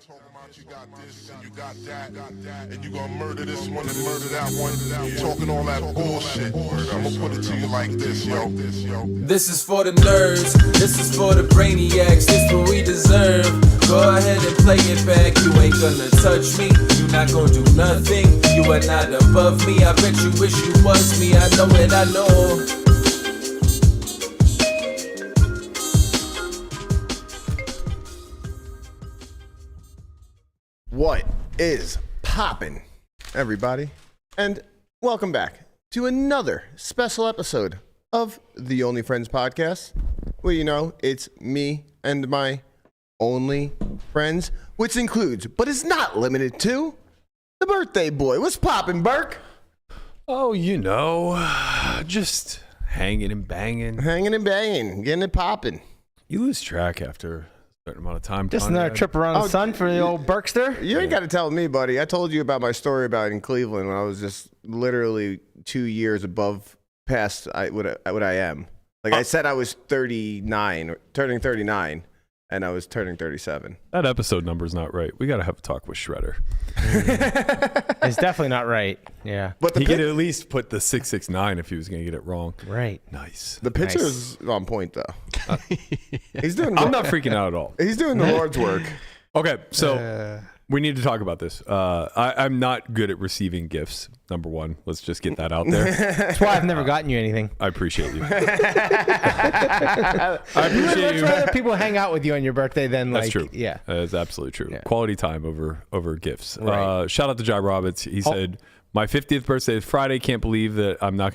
Talking about you got this and you got that, and you gonna murder this one and murder that one. Talking all that bullshit. I'm gonna put it to you like this, yo. This is for the nerds, this is for the brainiacs, this what we deserve. Go ahead and play it back, you ain't gonna touch me, you not gonna do nothing, you are not above me. I bet you wish you was me, I know it, I know. What is poppin', everybody? And welcome back to another special episode of the Only Friends podcast. Well, you know, it's me and my only friends, which includes, but is not limited to, the birthday boy. What's poppin', Berk? Oh, you know, just hanging and banging. Hanging and banging, getting it poppin'. You lose track after a certain amount of time. Just another trip around the sun for the old Berkster? You ain't got to tell me, buddy. I told you about my story about in Cleveland when I was just literally 2 years above past what I am. Like I said, I was 39, turning 39, and I was turning 37. That episode number's not right. We got to have a talk with Shredder. It's definitely not right. Yeah. But He could at least put the 669 if he was going to get it wrong. Right. Nice. The picture's on point, though. He's doing. I'm not freaking out at all. He's doing the Lord's work. Okay, so we need to talk about this. I'm not good at receiving gifts, number one. Let's just get that out there. That's why I've never gotten you anything. I appreciate you. I appreciate you. Much rather people hang out with you on your birthday than like. That's true. Yeah. That's absolutely true. Yeah. Quality time over gifts. Right. Shout out to Jai Roberts. He said, my 50th birthday is Friday. Can't believe that I'm not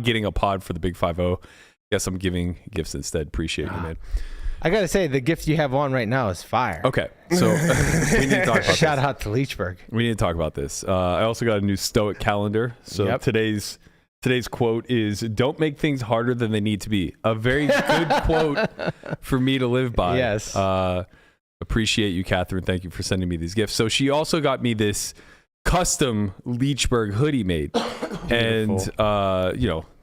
getting a pod for the Big 5-0. Guess I'm giving gifts instead. Appreciate you, man. I got to say, the gift you have on right now is fire. Okay, so we need to talk about Shout this. out to Leechburg. We need to talk about this. I also got a new Stoic calendar. So today's quote is, don't make things harder than they need to be. A very good quote for me to live by. Yes. Appreciate you, Catherine. Thank you for sending me these gifts. So she also got me this custom Leechburg hoodie made. And,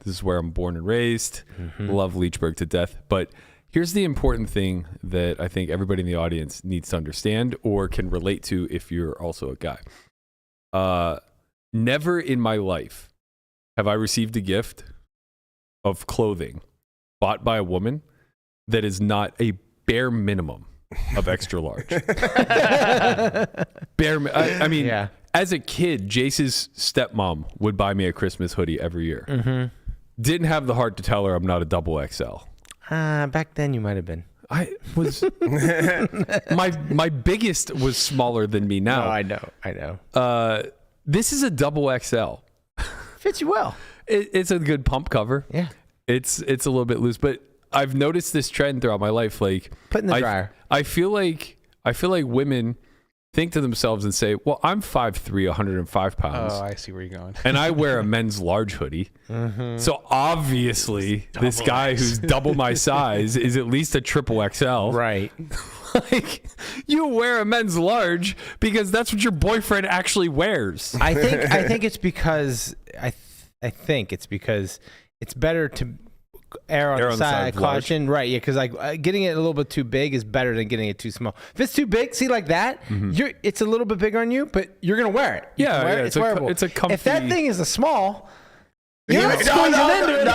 this is where I'm born and raised. Mm-hmm. Love Leechburg to death. But here's the important thing that I think everybody in the audience needs to understand or can relate to if you're also a guy. Never in my life have I received a gift of clothing bought by a woman that is not a bare minimum of extra large. I mean, as a kid, Jace's stepmom would buy me a Christmas hoodie every year. Mm-hmm. Didn't have the heart to tell her I'm not a double XL. Back then you might have been. I was my biggest was smaller than me now. Oh, I know. This is a double XL. Fits you well. It's a good pump cover. Yeah. It's a little bit loose, but I've noticed this trend throughout my life. Like, put in the dryer. I feel like women think to themselves and say, well, I'm 5'3", 105 pounds. Oh, I see where you're going. And I wear a men's large hoodie. Mm-hmm. So obviously this guy who's double my size is at least a triple XL. Right. Like, you wear a men's large because that's what your boyfriend actually wears. I think it's because I think it's because it's better to err on the side of caution, right? Yeah, because like getting it a little bit too big is better than getting it too small. If it's too big, see like that, it's a little bit bigger on you, but you're gonna wear it. It's wearable. It's a comfy. If that thing is a small, you're No, not squeezing into it.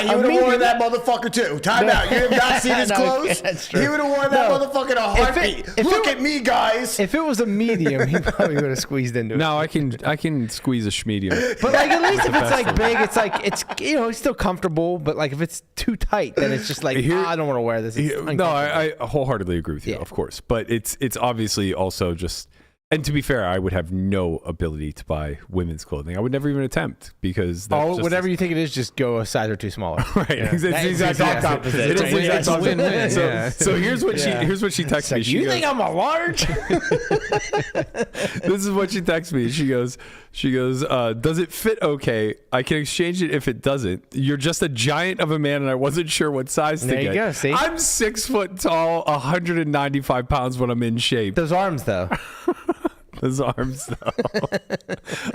You would have worn that motherfucker too. Time out. You have not seen his clothes? That's true. He would have worn that motherfucker in a heartbeat. Look at me, guys. If it was a medium, he probably would have squeezed into it. No, I can squeeze a schmedium. But like at least if it's like big, it's like it's it's still comfortable. But like if it's too tight, then it's just like I don't want to wear this. No, I wholeheartedly agree with you, of course. But it's obviously also just. And to be fair, I would have no ability to buy women's clothing. I would never even attempt because whatever you think it is, just go a size or two smaller. Right. Yeah. It's the exact opposite. It's a win-win. So here's what she texts me. You think I'm a large? This is what she texts me. She goes, does it fit okay? I can exchange it if it doesn't. You're just a giant of a man and I wasn't sure what size to get. There you go, see? I'm 6 foot tall, 195 pounds when I'm in shape. Those arms though. Those arms, though.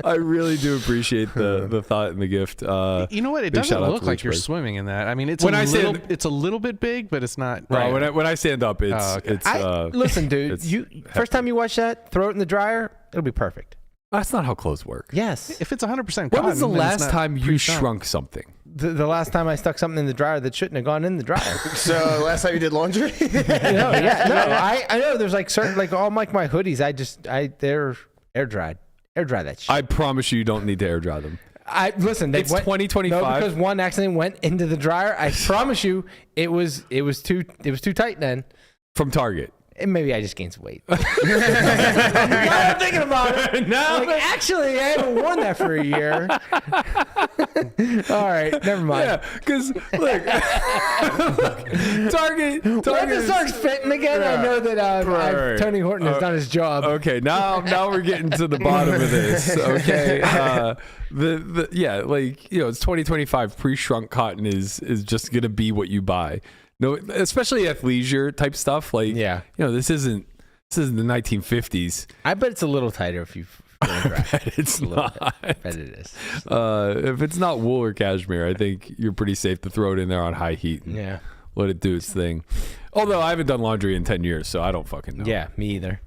I really do appreciate the thought and the gift. You know what? It doesn't look like you're swimming in that. I mean, it's a little bit big, but it's not. Right. When I stand up, it's. Listen, dude. First time you watch that, throw it in the dryer. It'll be perfect. That's not how clothes work. Yes. If it's 100% cotton, when was the last time you shrunk something? The last time I stuck something in the dryer that shouldn't have gone in the dryer. So last time you did laundry? I know. There's like certain, like all my hoodies. They're air dried. Air dry that shit. I promise you don't need to air dry them. Listen. It's 2025. No, because one accident went into the dryer. I promise you, it was too tight then. From Target. And maybe I just gained some weight. Now I'm thinking about it. No, actually, I haven't worn that for a year. All right, never mind. Yeah, because look, Target. When it starts fitting again, I know that Tony Horton has done his job. Okay, now we're getting to the bottom of this. Okay, it's 2025. Pre-shrunk cotton is just gonna be what you buy. No, especially athleisure type stuff. Like, this isn't the 1950s. I bet it's a little tighter if you. It's not. I bet it is. If it's not wool or cashmere, I think you're pretty safe to throw it in there on high heat. And let it do its thing. Although I haven't done laundry in 10 years, so I don't fucking know. Yeah, me either.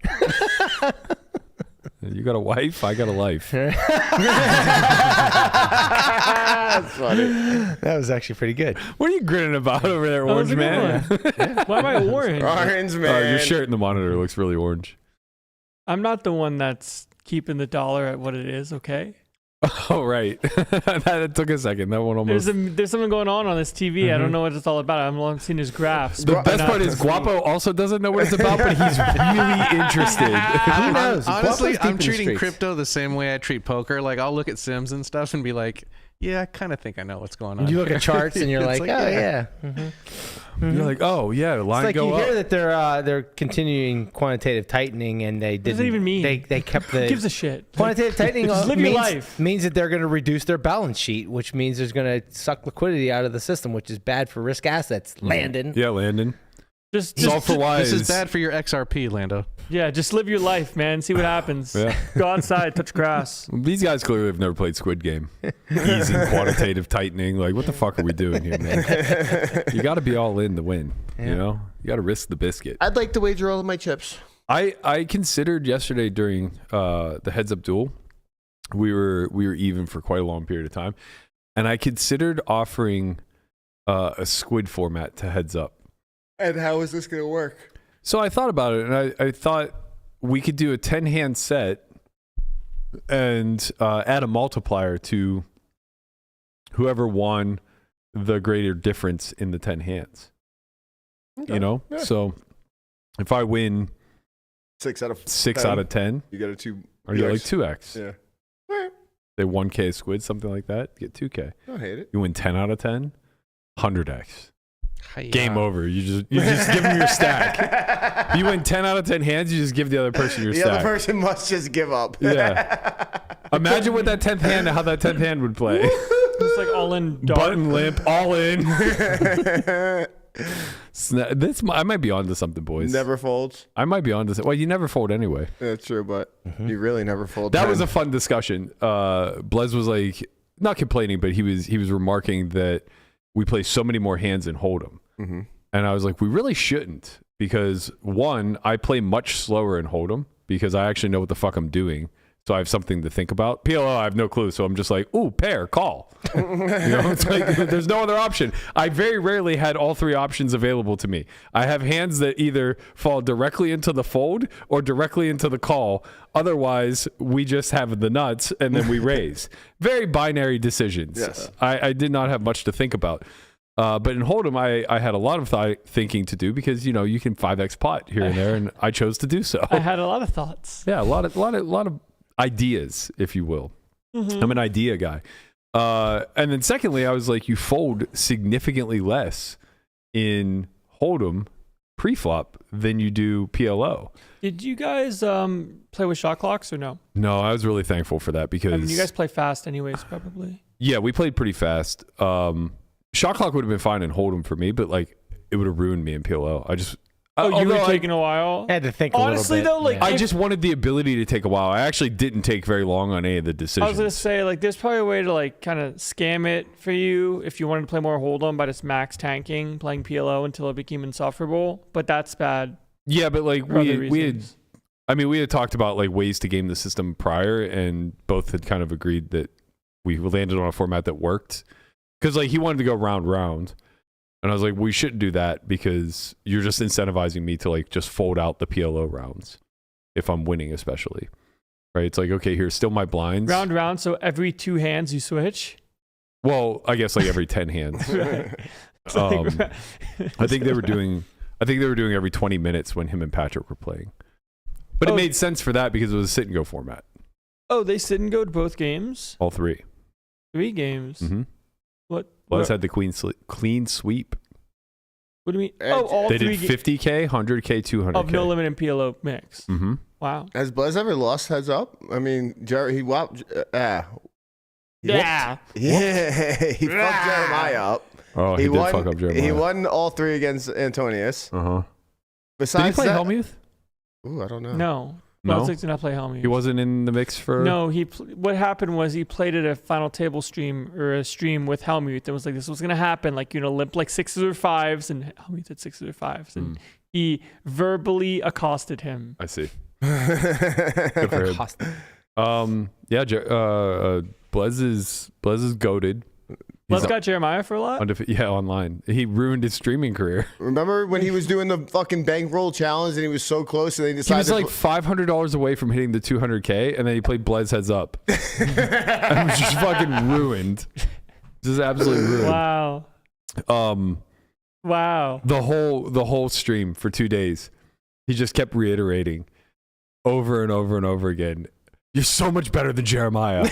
You got a wife? I got a life. That's funny. That was actually pretty good. What are you grinning about over there, orange man? Why am I orange? Orange man. Your shirt in the monitor looks really orange. I'm not the one that's keeping the dollar at what it is, okay? Oh, right. That took a second. That one almost... There's something going on this TV. Mm-hmm. I don't know what it's all about. I'm only seeing his graphs. The best part is Guapo also doesn't know what it's about, but he's really interested. He knows. Honestly, I'm treating crypto the same way I treat poker. Like, I'll look at Sims and stuff and be like, yeah, I kind of think I know what's going on. You look at charts and you're like, oh, yeah. Mm-hmm. You're like, oh, yeah, line it's like go you up. hear that they're continuing quantitative tightening, and they didn't. What does it even mean? They kept the. Who gives a shit? Quantitative tightening Just live your life. means that they're going to reduce their balance sheet, which means there's going to suck liquidity out of the system, which is bad for risk assets. Landon. Yeah, Landon. Just for wise. This is bad for your XRP, Lando. Yeah, just live your life, man. See what happens. Yeah. Go outside, touch grass. These guys clearly have never played Squid Game. Easy quantitative tightening. Like, what the fuck are we doing here, man? You got to be all in to win. Yeah. You know, you got to risk the biscuit. I'd like to wager all of my chips. I considered yesterday during the heads up duel, we were even for quite a long period of time, and I considered offering a squid format to heads up. And how is this going to work? So I thought about it, and I thought we could do a 10-hand set and add a multiplier to whoever won the greater difference in the 10 hands. Okay. You know? Yeah. So if I win 6 out of 10, you get a 2. Or you get like 2x. Yeah. They 1K squid, something like that. You get 2K. I don't hate it. You win 10 out of 10, 100x. Hi-ya. Game over. You just give them your stack. You win 10 out of 10 hands, you just give the other person your stack. The other person must just give up. Yeah. Imagine what that 10th hand, how that 10th hand would play. Just like all in dark. Button limp, all in. I might be onto something, boys. Never folds. I might be onto something. Well, you never fold anyway. That's true, but you really never fold. That was a fun discussion. Blez was like, not complaining, but he was remarking that we play so many more hands in Hold'em. Mm-hmm. And I was like, we really shouldn't, because one, I play much slower in Hold'em because I actually know what the fuck I'm doing. So I have something to think about. PLO, I have no clue. So I'm just like, ooh, pair, call. You know, it's like, there's no other option. I very rarely had all three options available to me. I have hands that either fall directly into the fold or directly into the call. Otherwise, we just have the nuts and then we raise. Very binary decisions. Yes. I did not have much to think about. But in Hold'em, I had a lot of thinking to do because, you know, you can 5x pot here and there, and I chose to do so. I had a lot of thoughts. Yeah, a lot of ideas, if you will. Mm-hmm. I'm an idea guy. And then secondly, I was like, you fold significantly less in Hold'em pre-flop than you do PLO. Did you guys play with shot clocks or no? No, I was really thankful for that because... I mean, you guys play fast anyways, probably. Yeah, we played pretty fast. Shot clock would have been fine in Hold'em for me, but like it would have ruined me in PLO. Oh, you were Although taking a while. I had to think Honestly, a little bit. though, like I just wanted the ability to take a while. I actually didn't take very long on any of the decisions. I was gonna say, like, there's probably a way to like kind of scam it for you if you wanted to play more Hold'em by just max tanking, playing PLO until it became insufferable. But that's bad. Yeah, but like for other we had reasons. we had talked about like ways to game the system prior, and both had kind of agreed that we landed on a format that worked. Because like he wanted to go round, and I was like, we shouldn't do that because you're just incentivizing me to like just fold out the PLO rounds if I'm winning, especially. Right? It's like, okay, here's still my blinds. Round. So every 2 hands you switch. Well, I guess like every 10 hands. I think they were doing every 20 minutes when him and Patrick were playing. But it made sense for that because it was a sit and go format. Oh, they sit and go to both games. All 3. 3 games. Mm-hmm. What? Buzz had the clean sweep. What do you mean? Oh, all they 3 did 50K, 100K, 200K. of no limit and PLO mix. Mm-hmm. Wow. Has Blez ever lost heads up? I mean, he whopped. Yeah. He fucked Jeremiah up. Oh, he did fuck up Jeremiah. He won all 3 against Antonius. Uh-huh. Besides Did he play that, Helmuth? Ooh, I don't know. No. No? Buzz did not play Helmuth. He wasn't in the mix for... No, what happened was he played at a final table stream or a stream with Helmuth. It was like this was gonna happen, like limp like 6s or 5s, and Helmuth had 6s or 5s, and he verbally accosted him. I see. Good for him. Yeah, Blez is goated. Let's got Jeremiah for a lot. Yeah, online. He ruined his streaming career. Remember when he was doing the fucking bankroll challenge and he was so close and they He decided was like $500 away from hitting the 200K, and then he played Blez heads up. It was just fucking ruined. Just absolutely ruined. Wow. Wow. The whole stream for 2 days, he just kept reiterating over and over and over again, "You're so much better than Jeremiah."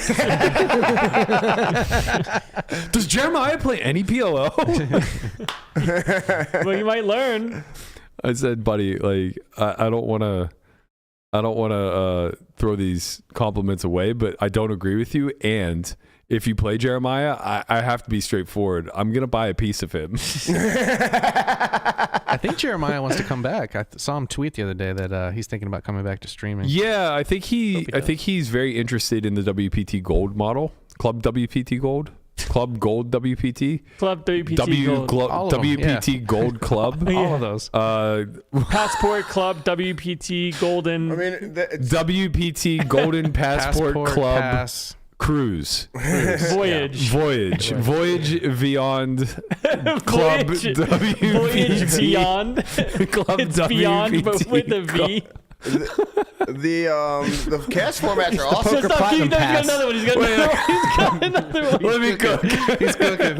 Does Jeremiah play any PLO? Well, you might learn. I said, buddy, like I don't want to throw these compliments away, but I don't agree with you. And if you play Jeremiah, I have to be straightforward. I'm gonna buy a piece of him. I think Jeremiah wants to come back. I saw him tweet the other day that he's thinking about coming back to streaming. Yeah, I think he's very interested in the WPT Gold model, Club WPT Gold, Club Gold WPT, Club WPT Gold. All of them, WPT Gold Club, all of those. Passport Club WPT Golden. I mean, WPT Golden Passport Club Pass. Cruise. Voyage. Voyage beyond Club Voyage. WPT. Voyage beyond. Club It's WPT beyond, but with a V. the cast formats are awesome. Just stop. He's got another one. He's got another one. Let me cook. He's cooking.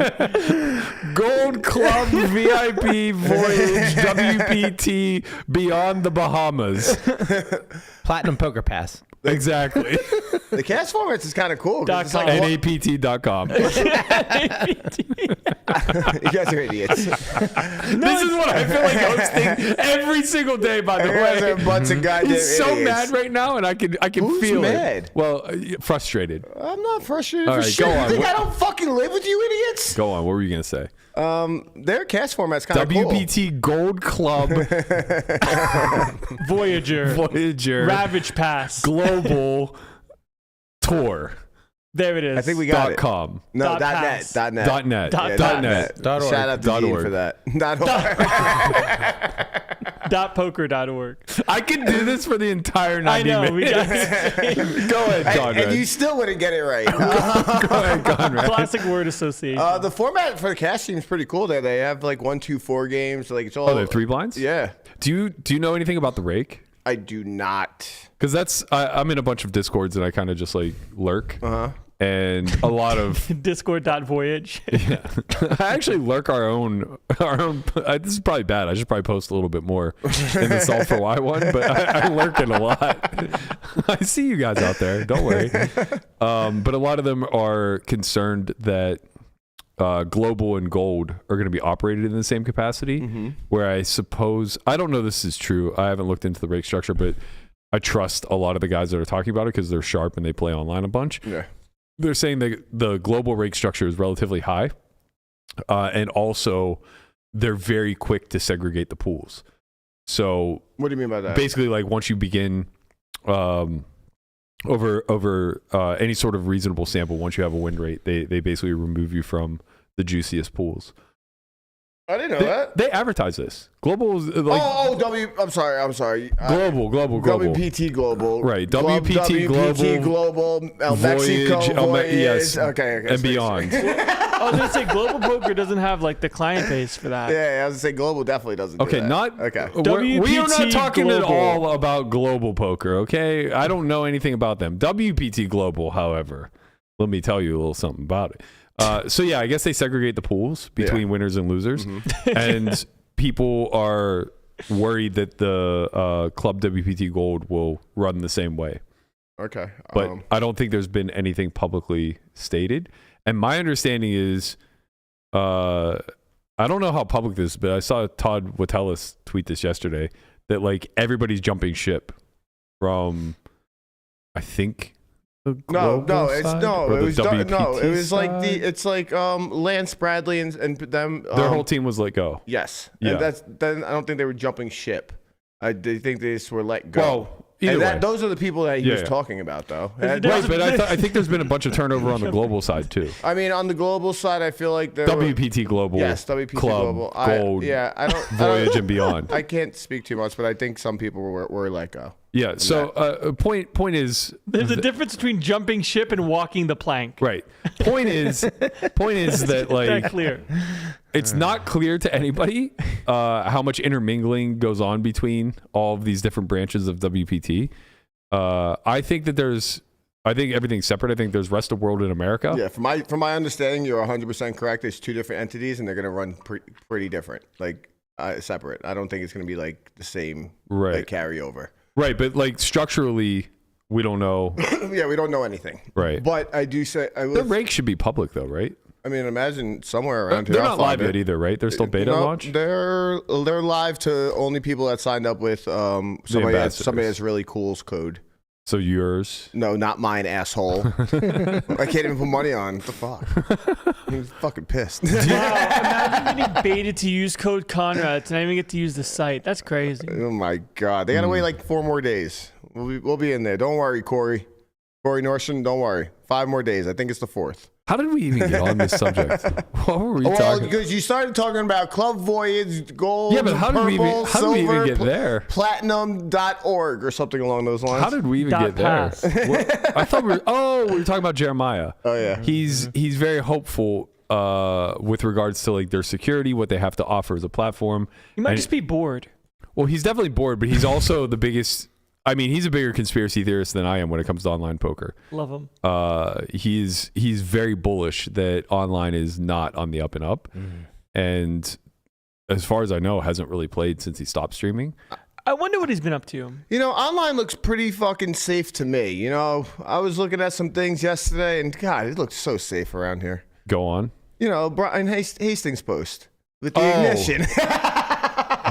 Gold Club VIP Voyage WPT Beyond the Bahamas. Platinum Poker Pass. Exactly. The cast formats is kind of cool. 'Cause it's like, NAPT.com. This you guys are idiots. is what I feel like hosting every single day, by the You guys are a way. bunch of goddamn He's so idiots. mad right now, and I can Who's feel mad? it. Well, frustrated. I'm not frustrated All for right, shit. go You on. think What- I don't fucking live with you idiots? Go on. What were you gonna say? Their cast format's kind of cool. WPT Gold Club Voyager. Voyager Ravage Pass. Global Tour. There it is. I think we got it. .com. No, Dot .net. pass. .net. .net. Dot .net. Dot org. Shout out to Dot Dean org. for that. .poker.org. I can do this for the entire 90 I know. We minutes. got Go ahead, Conrad. and you still wouldn't get it right. Go ahead, Conrad. classic word association. The format for the cast team is pretty cool. There, they have like 1, 2, 4 games. Like it's all. Oh, they have 3 blinds? Yeah, Do you know anything about the rake? I do not. Because I'm in a bunch of Discords and I kind of just like lurk. And a lot of Discord.voyage. I actually lurk our own. This is probably bad. I should probably post a little bit more in the Solve for Why one, but I lurk it a lot. I see you guys out there. Don't worry. But a lot of them are concerned that global and gold are going to be operated in the same capacity. Where I suppose I don't know this is true. I haven't looked into the rake structure, but I trust a lot of the guys that are talking about it because they're sharp and they play online a bunch. Yeah. They're saying that the global rake structure is relatively high, and also they're very quick to segregate the pools. So What do you mean by that? basically, like once you begin over any sort of reasonable sample, once you have a win rate, they basically remove you from the juiciest pools. I didn't know that. They advertise this. Global is like I'm sorry. global. WPT Global. Right. WPT Global. Mexico Voyage. Yes. Okay. And beyond. I was gonna say Global Poker doesn't have like the client base for that. Yeah, I was gonna say Global definitely doesn't. Okay, do that. Okay. We are not WPT talking at Global. all about Global Poker, okay? I don't know anything about them. WPT Global, however, let me tell you a little something about it. So yeah, I guess they segregate the pools between winners and losers, and people are worried that the Club WPT Gold will run the same way. Okay. But I don't think there's been anything publicly stated. And my understanding is, I don't know how public this is, but I saw Todd Watellis tweet this yesterday that like everybo's jumping ship from, I think. It was like it's like Lance Bradley and them. Their whole team was let go. Yes. Yeah. And then I don't think they were jumping ship. They think they just were let go. Well, either way. Those are the people that he was talking about, though. Right, but I think there's been a bunch of turnover on the global side too. I mean, on the global side, I feel like there WPT Global, yes, WPT Club, Global, Gold, I don't Voyage and beyond. I can't speak too much, but I think some people were let go. Yeah. So point is, There's a difference between jumping ship and walking the plank. right. Point is that like That clear. it's not clear to anybody how much intermingling goes on between all of these different branches of WPT. I think everything's separate. I think there's rest of world in America. Yeah, from my understanding, you're 100% correct. There's two different entities, and they're going to run pretty different, like separate. I don't think it's going to be like the same like, carryover. Right, but like structurally, we don't know. Yeah, we don't know anything. Right. But I do say the rake should be public though, right? I mean, imagine somewhere around here. They're not live yet either, right? They're still beta launch. They're live to only people that signed up with somebody that's really cool's code. So yours? No, not mine, asshole. I can't even put money on. What the fuck? I'm fucking pissed. Wow, imagine getting baited to use code Conrad to not even get to use the site. That's crazy. Oh my god, they gotta wait like 4 more days. We'll be in there. Don't worry, Corey Nordstrom. Don't worry. 5 more days. I think it's the 4th. How did we even get on this subject? What were we talking? Well, because you started talking about Club Voyage, Gold, yeah, but how did we even get there? Platinum.org or something along those lines. How did we even get there? I thought we were talking about Jeremiah. Oh yeah, he's very hopeful with regards to like their security, what they have to offer as a platform. You might just be bored. Well, he's definitely bored, but he's also the biggest. I mean, he's a bigger conspiracy theorist than I am when it comes to online poker. Love him. He's very bullish that online is not on the up and up, and as far as I know, hasn't really played since he stopped streaming. I wonder what he's been up to. You know, online looks pretty fucking safe to me. You know, I was looking at some things yesterday, and God, it looks so safe around here. Go on. You know, Brian Hastings post with the ignition.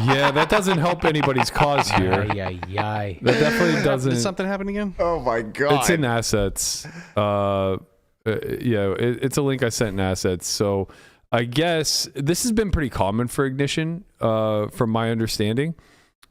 Yeah, that doesn't help anybody's cause here. That definitely doesn't. Did something happen again? Oh my god! It's in assets. It's a link I sent in assets. So I guess this has been pretty common for Ignition, from my understanding.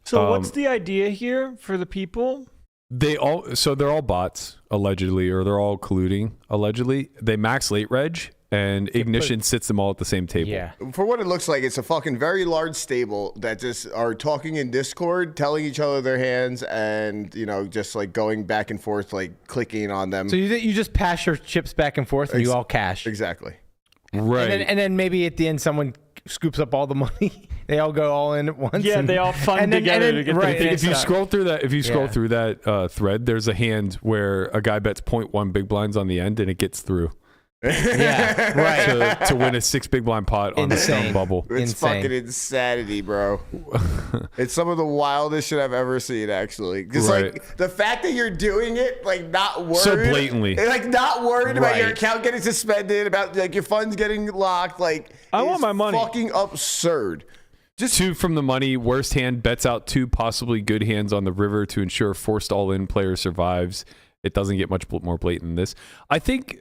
So what's the idea here for the people? They're all bots allegedly, or they're all colluding allegedly. They max late reg, and Ignition sits them all at the same table. Yeah. For what it looks like, it's a fucking very large stable that just are talking in Discord, telling each other their hands, and you know, just like going back and forth, like clicking on them. So you just pass your chips back and forth, and you all cash. Exactly. Right. And then maybe at the end, someone scoops up all the money. They all go all in at once. Yeah, they all fund together to get right, the if you scroll through that, thread, there's a hand where a guy bets 0.1 big blinds on the end, and it gets through. Yeah, right. to win a 6 big blind pot on the stone bubble. It's Insane. fucking insanity, bro. It's some of the wildest shit I've ever seen, actually. Because like the fact that you're doing it, like not worried, so blatantly, like not worried about your account getting suspended, about like your funds getting locked, like I want my money. Fucking absurd. Just 2 from the money. Worst hand bets out 2 possibly good hands on the river to ensure forced all-in player survives. It doesn't get much more blatant than this. I think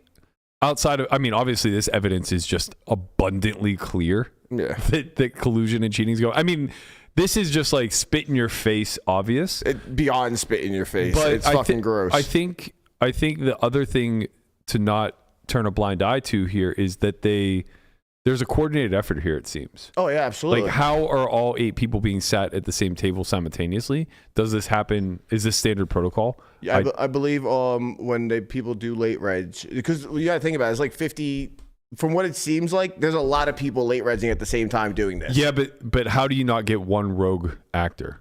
outside of, I mean, obviously this evidence is just abundantly clear that collusion and cheating is going. I mean, This is just like spit in your face, obvious. Beyond spit in your face. But It's fucking gross. I think the other thing to not turn a blind eye to here is that there's a coordinated effort here, it seems. Oh yeah, absolutely. Like, how are all 8 people being sat at the same table simultaneously? Does this happen? Is this standard protocol? Yeah, I believe when people do late reg, because you gotta think about it, it's like 50. From what it seems like, there's a lot of people late regging at the same time doing this. Yeah, but how do you not get one rogue actor?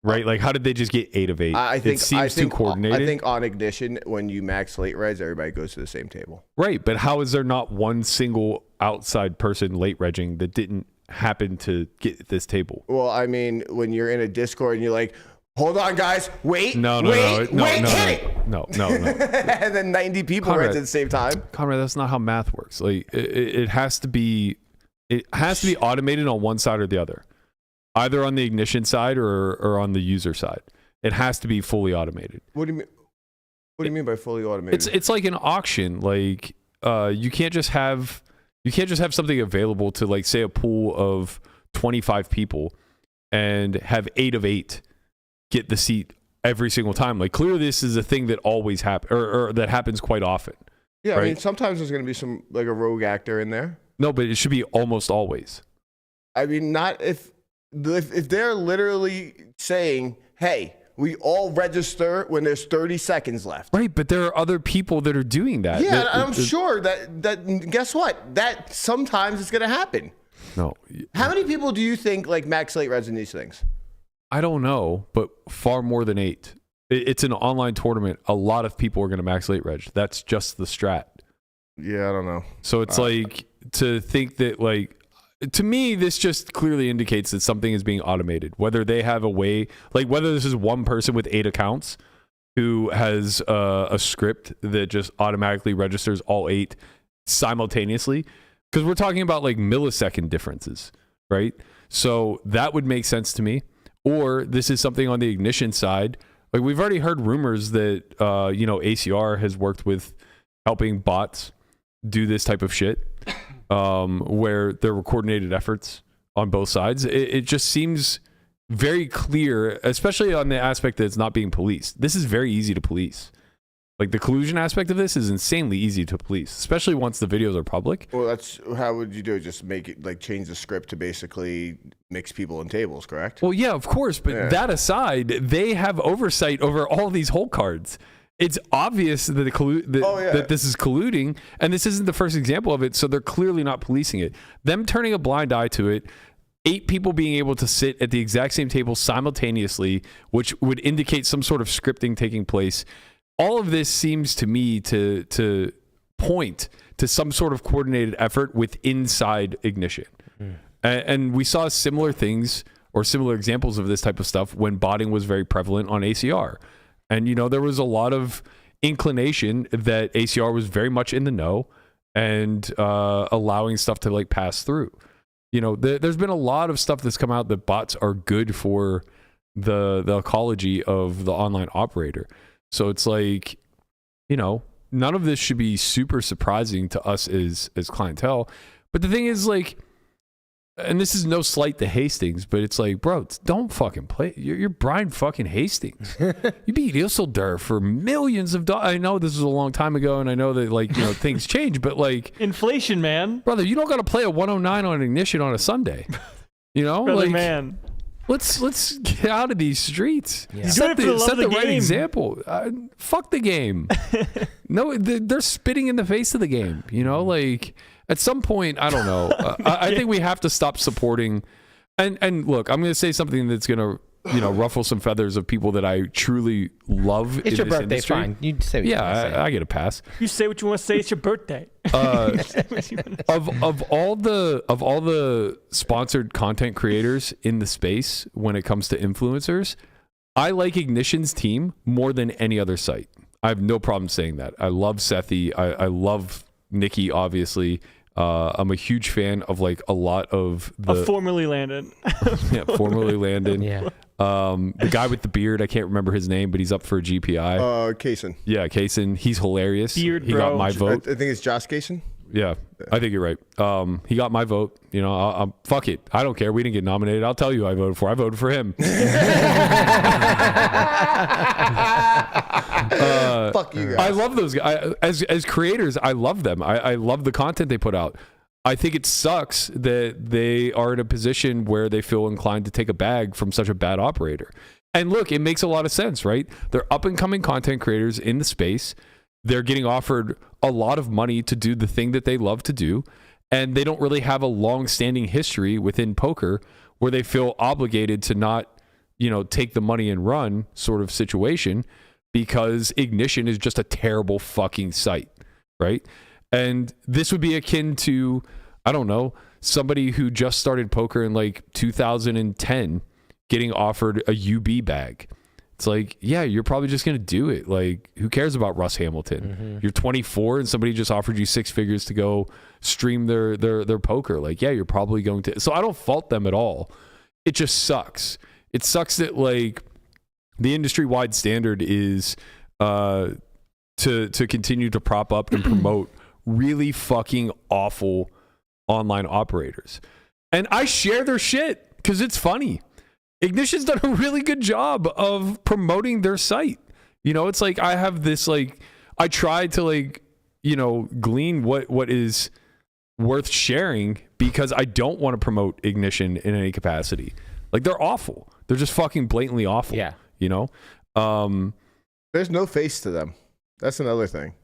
Right? Like, how did they just get 8 of 8? It seems too coordinated. I think on Ignition, when you max late reg, everybody goes to the same table. Right, but how is there not one single outside person late regging that didn't happen to get this table? Well, I mean, when you're in a Discord and you're like, hold on, guys, wait, no. hit it. No. And then 90 people reg at the same time. Conrad, that's not how math works. Like, it has to be automated on one side or the other. Either on the Ignition side or on the user side. It has to be fully automated. What do you mean? What do you mean by fully automated? It's like an auction. Like, you can't just have something available to, like, say, a pool of 25 people and have 8 of 8 get the seat every single time. Like, clearly this is a thing that always happens or that happens quite often. Yeah, right? I mean, sometimes there's going to be some, like, a rogue actor in there. No, but it should be almost always. I mean, not if they're literally saying, hey, we all register when there's 30 seconds left. Right, but there are other people that are doing that. Yeah, I'm sure that guess what? That sometimes it's going to happen. No. How many people do you think, like, max late res in these things? I don't know, but far more than 8. It's an online tournament. A lot of people are going to max late reg. That's just the strat. Yeah, I don't know. So it's like, to think that, like, to me, this just clearly indicates that something is being automated. Whether they have a way, like, whether this is one person with 8 accounts who has a script that just automatically registers all 8 simultaneously, because we're talking about, like, millisecond differences, right? So that would make sense to me. Or this is something on the Ignition side. Like, we've already heard rumors that ACR has worked with helping bots do this type of shit, where there were coordinated efforts on both sides. It just seems very clear, especially on the aspect that it's not being policed. This is very easy to police. Like, the collusion aspect of this is insanely easy to police, especially once the videos are public. Well, how would you do it? Just make it, like, change the script to basically mix people in tables, correct? Well, yeah, of course. But that aside, they have oversight over all these hole cards. It's obvious that that this is colluding, and this isn't the first example of it, so they're clearly not policing it. Them turning a blind eye to it, 8 people being able to sit at the exact same table simultaneously, which would indicate some sort of scripting taking place. All of this seems to me to point to some sort of coordinated effort with inside Ignition. And we saw similar things or similar examples of this type of stuff when botting was very prevalent on ACR. And, there was a lot of inclination that ACR was very much in the know and allowing stuff to, like, pass through. There's been a lot of stuff that's come out that bots are good for the ecology of the online operator. So it's like, none of this should be super surprising to us as clientele. But the thing is, like, and this is no slight to Hastings, but it's like, bro, don't fucking play. You're Brian fucking Hastings. You beat Isildur for millions of dollars. I know this was a long time ago, and I know that, like, things change, but, like, inflation, man. Brother, you don't got to play a 109 on Ignition on a Sunday. Brother, like, man. Let's get out of these streets. Yeah. Set the right example. Fuck the game. No, they're spitting in the face of the game. Like, at some point, I don't know. I think we have to stop supporting. And look, I'm going to say something that's going to ruffle some feathers of people that I truly love. It's in your this birthday, industry. fine. You say what you want to say. I get a pass. You say what you want to say. It's your birthday. Of all the sponsored content creators in the space when it comes to influencers, I like Ignition's team more than any other site. I have no problem saying that. I love Sethi. I love Nikki, obviously. I'm a huge fan of, like, a lot of the formerly Landon. Yeah, formerly Landon. Yeah. The guy with the beard, I can't remember his name, but he's up for a GPI. Kaysen. Yeah, Kaysen. He's hilarious. Beard, he bro. got my vote. I think it's Josh Kaysen. Yeah, I think you're right. He got my vote. You know, fuck it. I don't care. We didn't get nominated. I'll tell you who I voted for. I voted for him. Fuck you guys. I love those guys. As creators, I love them. I love the content they put out. I think it sucks that they are in a position where they feel inclined to take a bag from such a bad operator. And look, it makes a lot of sense, right? They're up and coming content creators in the space. They're getting offered a lot of money to do the thing that they love to do. And they don't really have a long-standing history within poker where they feel obligated to not, you know, take the money and run sort of situation, because Ignition is just a terrible fucking site, right? And this would be akin to, I don't know, somebody who just started poker in like 2010 getting offered a UB bag. It's like, yeah, you're probably just going to do it. Like, who cares about Russ Hamilton? You're 24 and somebody just offered you 6 figures to go stream their poker. Like, yeah, you're probably going to. So I don't fault them at all. It just sucks. It sucks that like the industry-wide standard is to continue to prop up and promote really fucking awful online operators. And I share their shit because it's funny. Ignition's done a really good job of promoting their site. You know, it's like I have this like, I try to like, you know, glean what is worth sharing because I don't want to promote Ignition in any capacity. Like, they're awful. They're just fucking blatantly awful. Yeah. You know? There's no face to them. That's another thing.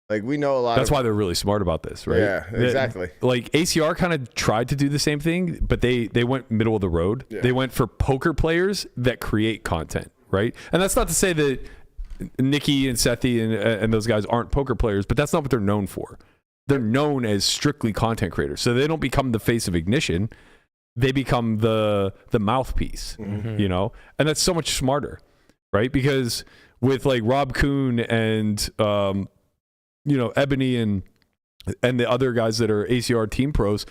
Like, we know a lot. That's why they're really smart about this, right? Yeah, exactly. Like ACR kind of tried to do the same thing, but they went middle of the road. Yeah. They went for poker players that create content, right? And that's not to say that Nikki and Sethi and those guys aren't poker players, but that's not what they're known for. They're known as strictly content creators. So they don't become the face of Ignition. They become the mouthpiece, you know? And that's so much smarter, right? Because with like Rob Kuhn and you know, Ebony and the other guys that are ACR team pros,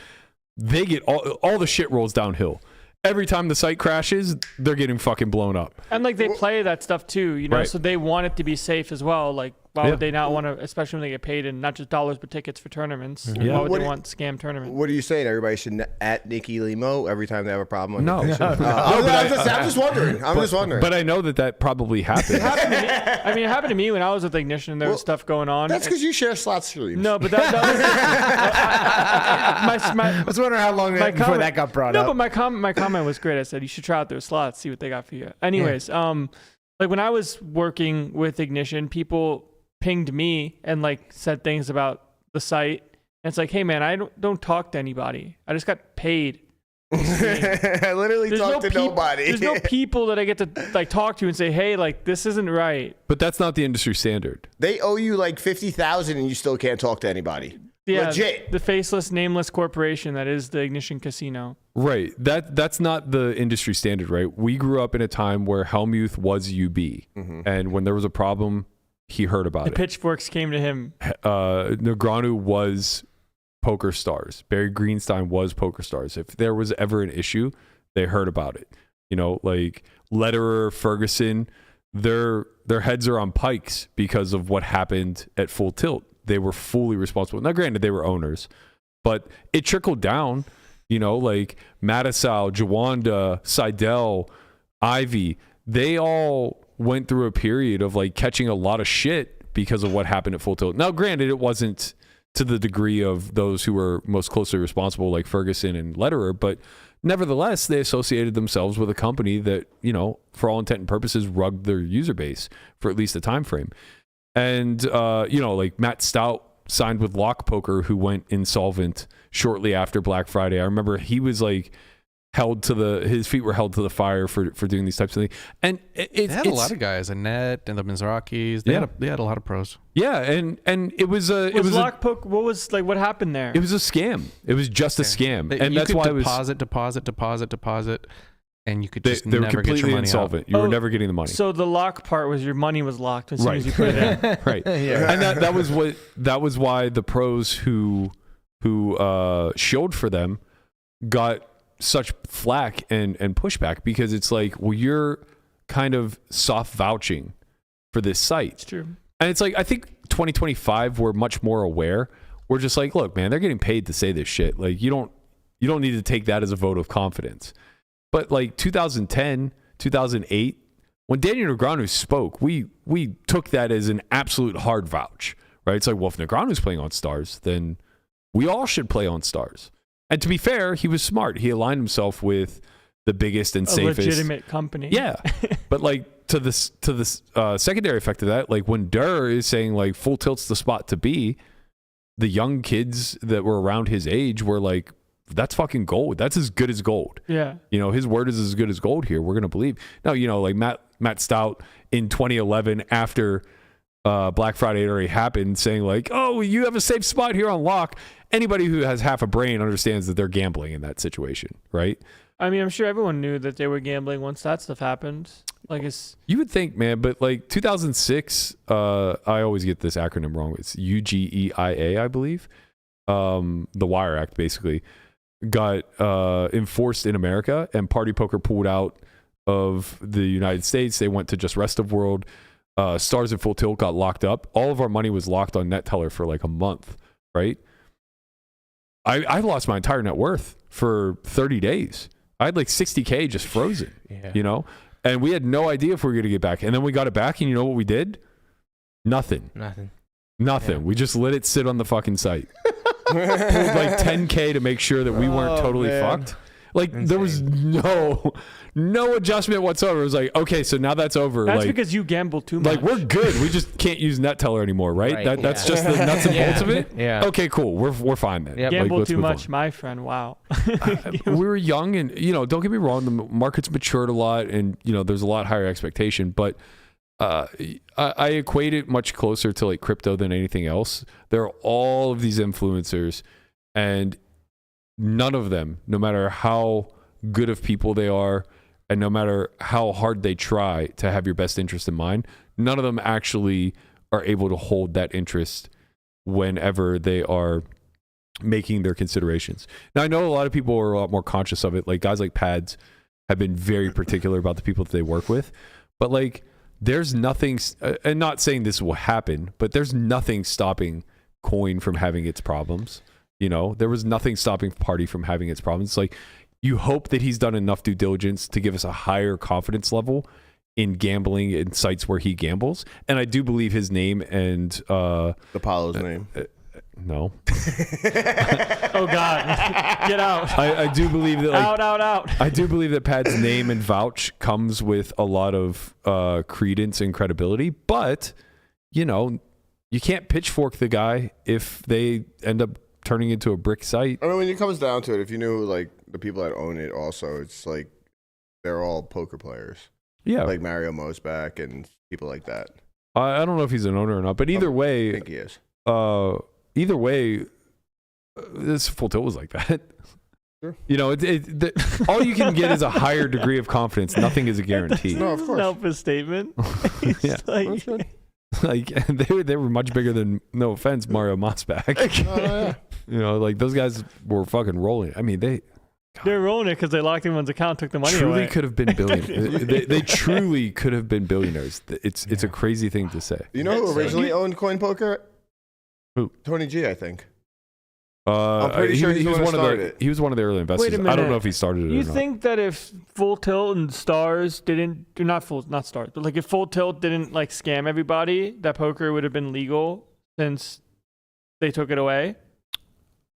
they get all the shit rolls downhill. Every time the site crashes, they're getting fucking blown up. And like they play that stuff too, you know, Right. so they want it to be safe as well. Like, why Yeah. would they not want to, especially when they get paid in not just dollars but tickets for tournaments? Yeah. Why would What they do- want scam tournaments? What are you saying? Everybody should at Nikki Limo every time they have a problem on No. Ignition? No, I'm just wondering. I'm just wondering. But I know that probably happened. It happened to me. I mean, it happened to me when I was with Ignition and there was stuff going on. That's because you share slot streams. No, but that was I was wondering how long before comment- that got brought no, up. but my comment was great. I said you should try out their slots, see what they got for you. Anyways, like when I was working with Ignition, people pinged me and like said things about the site. And it's like, hey man, I don't talk to anybody. I just got paid. I literally talk to nobody. There's no people that I get to like talk to and say, hey, like this isn't right. But that's not the industry standard. They owe you like $50,000 and you still can't talk to anybody. Yeah, Legit. the faceless, nameless corporation that is the Ignition Casino. Right. That's not the industry standard, right? We grew up in a time where Helmuth was UB. And when there was a problem, he heard about The it. pitchforks came to him. Negreanu was Poker Stars. Barry Greenstein was Poker Stars. If there was ever an issue, they heard about it. You know, like Lederer, Ferguson, their heads are on pikes because of what happened at Full Tilt. They were fully responsible. Now, granted, they were owners, but it trickled down. You know, like Matisau, Jawanda, Seidel, Ivy, they all went through a period of like catching a lot of shit because of what happened at Full Tilt. Now, granted, it wasn't to the degree of those who were most closely responsible, like Ferguson and Lederer, but nevertheless, they associated themselves with a company that, you know, for all intent and purposes, rugged their user base for at least a time frame. And, you know, like Matt Stout signed with Lock Poker, who went insolvent shortly after Black Friday. I remember he was like his feet were held to the fire for doing these types of things. And They had a lot of guys, Annette and the Mizrakis. They had a lot of pros. Yeah, and it was What happened there? It was a scam. It was just a scam, and that's why deposit, and you could they just were never get completely your money insolvent. out. You were never getting the money. So the lock part was your money was locked as soon Right. as you put it in. Right. Yeah. And that was why the pros who showed for them got such flack and pushback, because it's like, well, you're kind of soft vouching for this site. It's true. And it's like, I think 2025 we're much more aware we're just like, look, man, they're getting paid to say this shit. Like, you don't need to take that as a vote of confidence. But like 2010, 2008, when Daniel Negreanu spoke, we took that as an absolute hard vouch, right? It's like, well, if Negreanu's playing on Stars, then we all should play on Stars. And to be fair, he was smart. He aligned himself with the biggest and safest legitimate company. Yeah, but like to this secondary effect of that, like when Durr is saying like Full Tilt's the spot to be, the young kids that were around his age were like, that's fucking gold. That's as good as gold. Yeah. You know, his word is as good as gold here. We're going to believe. Now, you know, like Matt Stout in 2011 after Black Friday already happened saying like, oh, you have a safe spot here on lock. Anybody who has half a brain understands that they're gambling in that situation, right? I mean, I'm sure everyone knew that they were gambling once that stuff happened. Like, you would think, man, but like 2006, I always get this acronym wrong. It's UGEIA, I believe. The Wire Act basically got enforced in America, and Party Poker pulled out of the United States. They went to just rest of world. Stars and Full Tilt got locked up. All of our money was locked on NetTeller for like a month, right? I lost my entire net worth for 30 days. I had like 60K just frozen, you know? And we had no idea if we were going to get back. And then we got it back, and you know what we did? Nothing. Yeah. We just let it sit on the fucking site. Pulled like 10K to make sure that we weren't totally fucked. Like, insane. There was no adjustment whatsoever. It was like, okay, so now that's over. That's like, because you gamble too much. Like, we're good. We just can't use NetTeller anymore, right? That's just the nuts and bolts of it? Yeah. Okay, cool. We're fine then. Yep. Gamble too much, my friend. Wow. We were young, and, you know, don't get me wrong, the market's matured a lot, and, you know, there's a lot higher expectation, but I equate it much closer to like crypto than anything else. There are all of these influencers, and none of them, no matter how good of people they are, and no matter how hard they try to have your best interest in mind, none of them actually are able to hold that interest whenever they are making their considerations. Now, I know a lot of people are a lot more conscious of it. Like guys like Pads have been very particular about the people that they work with, but like, there's nothing, and not saying this will happen, but there's nothing stopping Coin from having its problems. You know, there was nothing stopping Party from having its problems. It's like, you hope that he's done enough due diligence to give us a higher confidence level in gambling in sites where he gambles. And I do believe his name and Apollo's name. No. Oh God, get out. I do believe that. Like, out. I do believe that Pad's name and vouch comes with a lot of credence and credibility, but you know, you can't pitchfork the guy if they end up turning into a brick site. I mean, when it comes down to it, if you knew like the people that own it, also, it's like they're all poker players. Yeah, like Mario Mosback and people like that. I don't know if he's an owner or not, but either way, I think he is. Either way, this Full Tilt was like that. Sure. You know, all you can get is a higher degree of confidence. Nothing is a guarantee. No, of course. Help a statement. Yeah. Like they were much bigger than, no offense, Mario Mosback. Oh, yeah. You know, like those guys were fucking rolling. I mean, they're rolling it because they locked everyone's account, took the money truly away. Could have been billionaires. they truly could have been billionaires. It's a crazy thing to say. You know who originally owned Coin Poker? Who? Tony G, I think. I'm pretty sure he was one of the. He was one of the early investors. Wait a minute. I don't know if he started it. You or not. think that if Full Tilt and Stars not Stars, but like if Full Tilt didn't like scam everybody, that poker would have been legal since they took it away?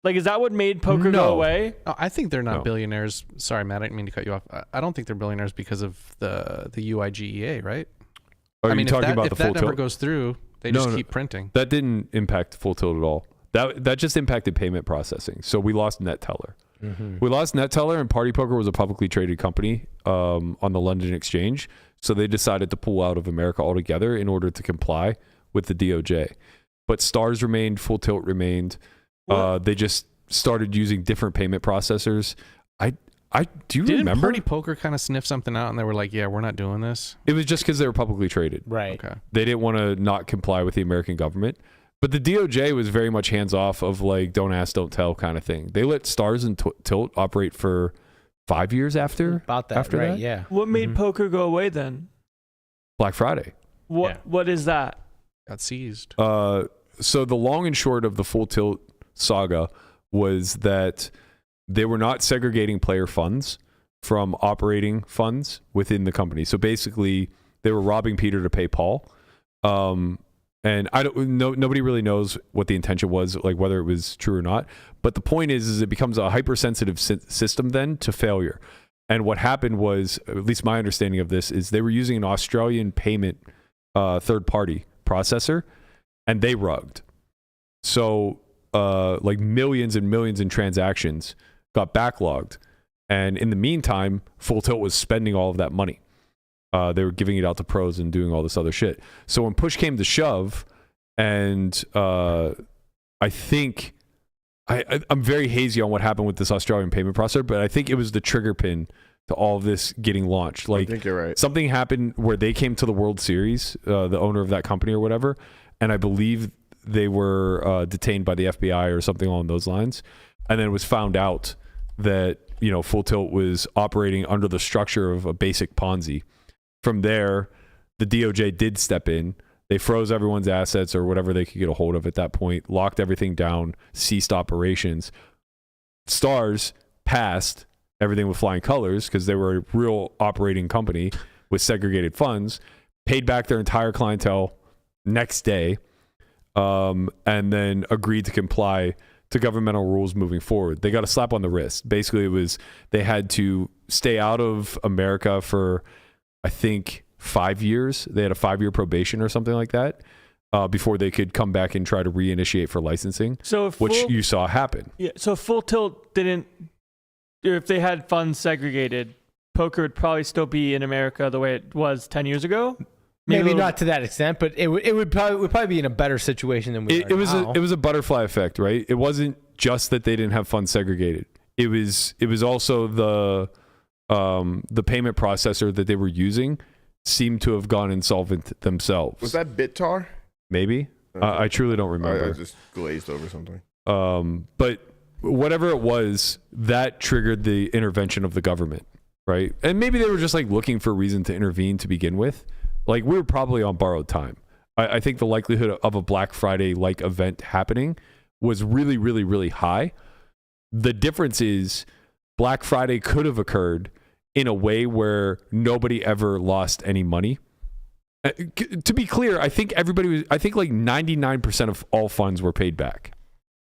Like, is that what made poker go away? Oh, I think they're not billionaires. Sorry, Matt, I didn't mean to cut you off. I don't think they're billionaires because of the UIGEA, right? Are you talking about the Full Tilt? If that never goes through, they just keep printing. That didn't impact Full Tilt at all. That just impacted payment processing. So we lost NetTeller. Mm-hmm. We lost NetTeller, and Party Poker was a publicly traded company on the London Exchange. So they decided to pull out of America altogether in order to comply with the DOJ. But Stars remained, Full Tilt remained. They just started using different payment processors. Didn't remember? Party Poker kind of sniff something out, and they were like, "Yeah, we're not doing this." It was just because they were publicly traded. Right. Okay. They didn't want to not comply with the American government. But the DOJ was very much hands off of like don't ask, don't tell kind of thing. They let Stars and Tilt operate for 5 years after. About that, after right? that? Yeah. What made poker go away then? Black Friday. What is that? Got seized. So the long and short of the Full Tilt saga was that they were not segregating player funds from operating funds within the company. So basically, they were robbing Peter to pay Paul. And I don't know, nobody really knows what the intention was, like whether it was true or not. But the point is it becomes a hypersensitive system then to failure. And what happened was, at least my understanding of this, is they were using an Australian payment third-party processor, and they rugged. So like millions and millions in transactions got backlogged. And in the meantime, Full Tilt was spending all of that money. They were giving it out to pros and doing all this other shit. So when push came to shove, and I think I'm very hazy on what happened with this Australian payment processor, but I think it was the trigger pin to all of this getting launched. Like, I think you're right. Something happened where they came to the World Series, the owner of that company or whatever, and I believe they were detained by the FBI or something along those lines. And then it was found out that, you know, Full Tilt was operating under the structure of a basic Ponzi. From there, the DOJ did step in. They froze everyone's assets or whatever they could get a hold of at that point, locked everything down, ceased operations. Stars passed everything with flying colors because they were a real operating company with segregated funds, paid back their entire clientele next day, and then agreed to comply to governmental rules moving forward. They got a slap on the wrist. Basically, it was they had to stay out of America for, I think, 5 years. They had a 5-year probation or something like that before they could come back and try to reinitiate for licensing, which you saw happen. Yeah. So Full Tilt didn't, if they had funds segregated, poker would probably still be in America the way it was 10 years ago. Maybe not to that extent, but it would probably be in a better situation than we are now. It was a butterfly effect, right? It wasn't just that they didn't have funds segregated. It was also the payment processor that they were using seemed to have gone insolvent themselves. Was that Bitar? Maybe. I truly don't remember. I just glazed over something. But whatever it was, that triggered the intervention of the government, right? And maybe they were just like looking for a reason to intervene to begin with. Like, we were probably on borrowed time. I think the likelihood of a Black Friday-like event happening was really, really, really high. The difference is Black Friday could have occurred in a way where nobody ever lost any money. To be clear, I think like 99% of all funds were paid back.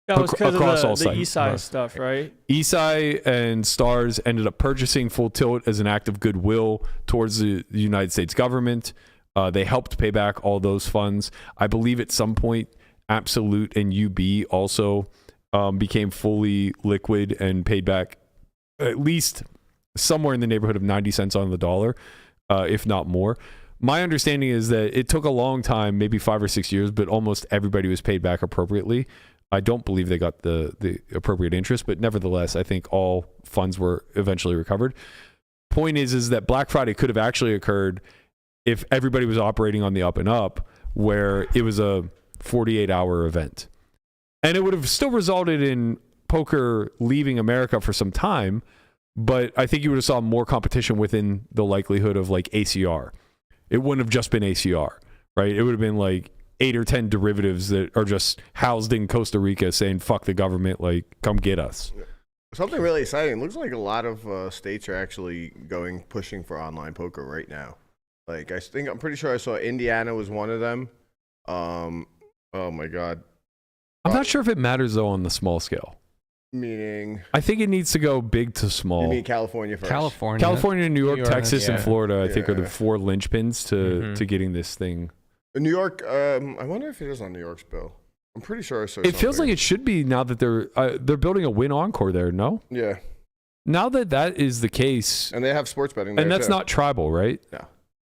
That was because across all of the Esai stuff, right? Esai and Stars ended up purchasing Full Tilt as an act of goodwill towards the United States government. They helped pay back all those funds. I believe at some point, Absolute and UB also became fully liquid and paid back at least somewhere in the neighborhood of 90 cents on the dollar, if not more. My understanding is that it took a long time, maybe 5 or 6 years, but almost everybody was paid back appropriately. I don't believe they got the appropriate interest, but nevertheless, I think all funds were eventually recovered. Point is that Black Friday could have actually occurred if everybody was operating on the up and up, where it was a 48-hour event. And it would have still resulted in poker leaving America for some time, but I think you would have saw more competition within the likelihood of like ACR. It wouldn't have just been ACR, right? It would have been like 8 or 10 derivatives that are just housed in Costa Rica saying, fuck the government, like, come get us. Something really exciting. It looks like a lot of states are actually pushing for online poker right now. Like, I'm pretty sure I saw Indiana was one of them. Oh my God. I'm not sure if it matters though on the small scale. Meaning? I think it needs to go big to small. You mean California first? California, New York, Texas, and Florida, I think are the 4 linchpins to getting this thing. New York, I wonder if it is on New York's bill. I'm pretty sure I saw it feels like it should be now that they're building a Wynn Encore there, no? Yeah. Now that is the case. And they have sports betting there, and that's not tribal, right? Yeah.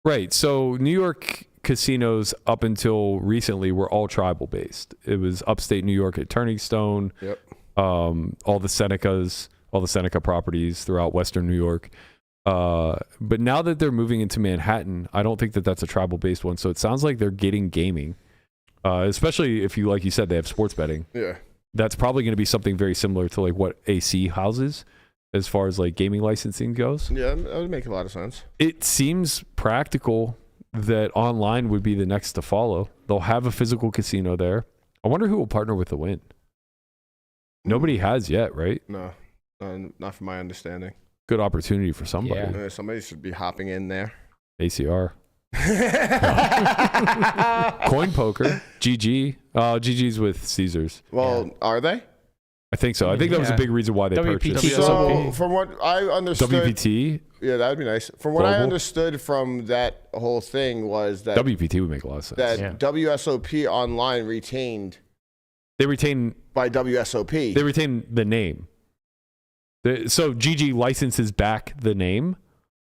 Right. So New York casinos up until recently were all tribal based. It was upstate New York at Turning Stone. Yep. All the Seneca properties throughout Western New York. But now that they're moving into Manhattan, I don't think that that's a tribal-based one. So it sounds like they're getting gaming, especially if like you said, they have sports betting. Yeah. That's probably going to be something very similar to like what AC houses as far as like gaming licensing goes. Yeah, that would make a lot of sense. It seems practical that online would be the next to follow. They'll have a physical casino there. I wonder who will partner with the Wynn. Nobody has yet, right? No, not from my understanding. Good opportunity for somebody. Yeah. Somebody should be hopping in there. ACR. Coin poker. GG. GG's with Caesars. Well, are they? I think so. I think that was a big reason why they WPT purchased. So, from what I understood, WPT. yeah, that would be nice. From what I Global? understood from that whole thing was that WPT would make a lot of sense. that WSOP online retained They retain by WSOP. They retain the name. So GG licenses back the name.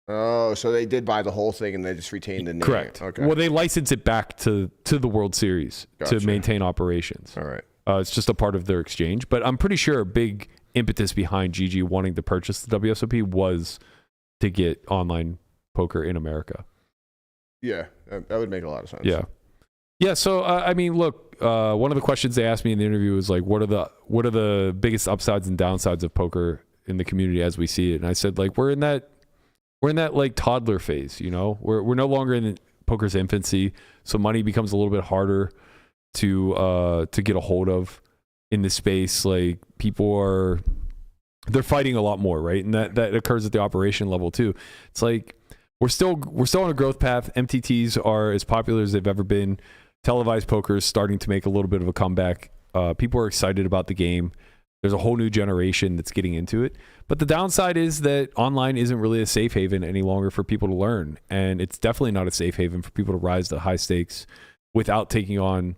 Oh, so they did buy the whole thing and they just retained the name. Correct. Okay. Well, they license it back to the World Series Gotcha. to maintain operations. All right. It's just a part of their exchange. But I'm pretty sure a big impetus behind GG wanting to purchase the WSOP was to get online poker in America. Yeah, that would make a lot of sense. Yeah. Yeah. So I mean, look, one of the questions they asked me in the interview was like, what are the biggest upsides and downsides of poker in the community as we see it? And I said, like, we're in that like toddler phase, you know. We're no longer in poker's infancy, so money becomes a little bit harder to get a hold of in this space. Like, they're fighting a lot more, right? And that occurs at the operation level too. It's like we're still on a growth path. MTTs are as popular as they've ever been. Televised poker is starting to make a little bit of a comeback. People are excited about the game. There's a whole new generation that's getting into it. But the downside is that online isn't really a safe haven any longer for people to learn. And it's definitely not a safe haven for people to rise to high stakes without taking on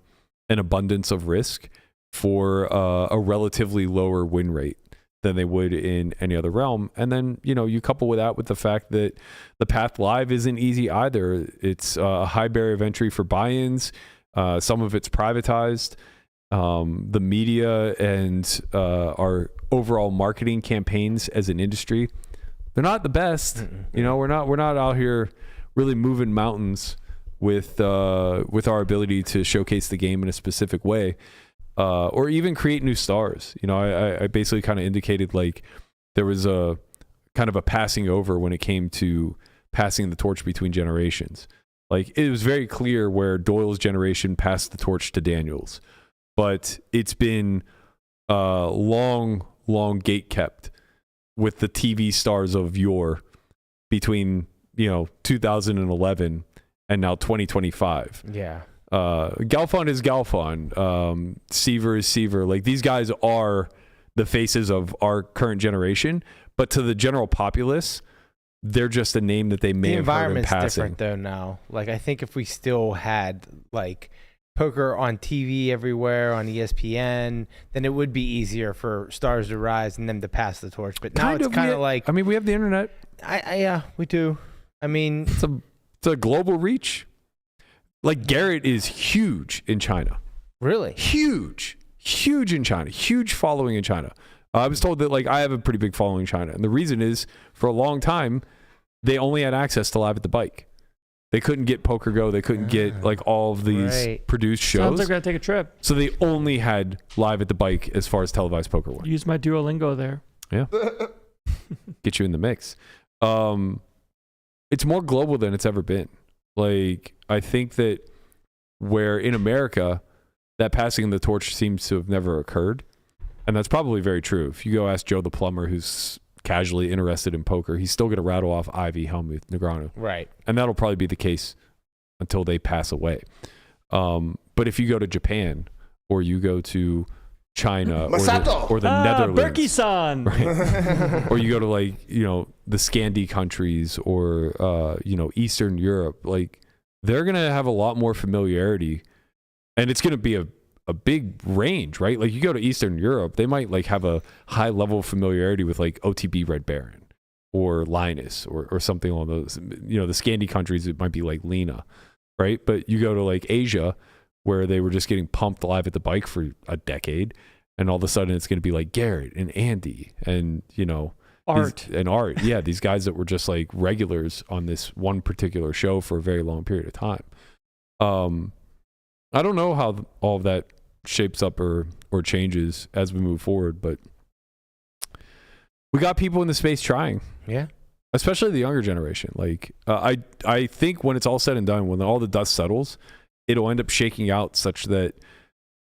an abundance of risk for a relatively lower win rate than they would in any other realm. And then, you know, you couple with that with the fact that the path live isn't easy either. It's a high barrier of entry for buy-ins. Some of it's privatized. The media and our overall marketing campaigns as an industry, they're not the best. You know, we're not out here really moving mountains with our ability to showcase the game in a specific way, or even create new stars. You know, I basically kind of indicated like there was a kind of a passing over when it came to passing the torch between generations. Like, it was very clear where Doyle's generation passed the torch to Daniel's. But it's been long gate kept with the TV stars of yore between, you know, 2011 and now 2025. Yeah. Galfond is Galfond. Seaver is Seaver. Like, these guys are the faces of our current generation, but to the general populace, they're just a name that they may have heard in passing. The environment's different though now. Like, I think if we still had like poker on TV everywhere, on ESPN, then it would be easier for stars to rise and them to pass the torch. But now it's kind of like, I mean, we have the internet. Yeah, we do. I mean, it's a global reach. Like, Garrett is huge in China. Really? Huge in China. Huge following in China. I was told that, like, I have a pretty big following in China. And the reason is, for a long time, they only had access to Live at the Bike. They couldn't get Poker Go. They couldn't get like all of these produced shows. Sounds like we're gonna take a trip. So they only had Live at the Bike as far as televised poker went. Use my Duolingo there. Yeah. Get you in the mix. It's more global than it's ever been. Like, I think that where in America, that passing of the torch seems to have never occurred. And that's probably very true. If you go ask Joe the plumber, who's casually interested in poker, he's still going to rattle off Ivy, Helmuth, Negreanu. Right. And that'll probably be the case until they pass away. But if you go to Japan or you go to China or the Netherlands, Berkey-san, right? Or you go to, like, you know, the Scandi countries or you know, Eastern Europe, like, they're going to have a lot more familiarity, and it's going to be a big range, right? Like, you go to Eastern Europe, they might like have a high level of familiarity with like OTB Red Baron or Linus or something along those. You know, the Scandi countries, it might be like Lena, right? But you go to like Asia, where they were just getting pumped Live at the Bike for a decade, and all of a sudden it's going to be like Garrett and Andy and, you know, Art. Yeah, these guys that were just like regulars on this one particular show for a very long period of time. I don't know how all of that shapes up or changes as we move forward, but we got people in the space trying. Yeah. Especially the younger generation. Like, I think when it's all said and done, when all the dust settles, it'll end up shaking out such that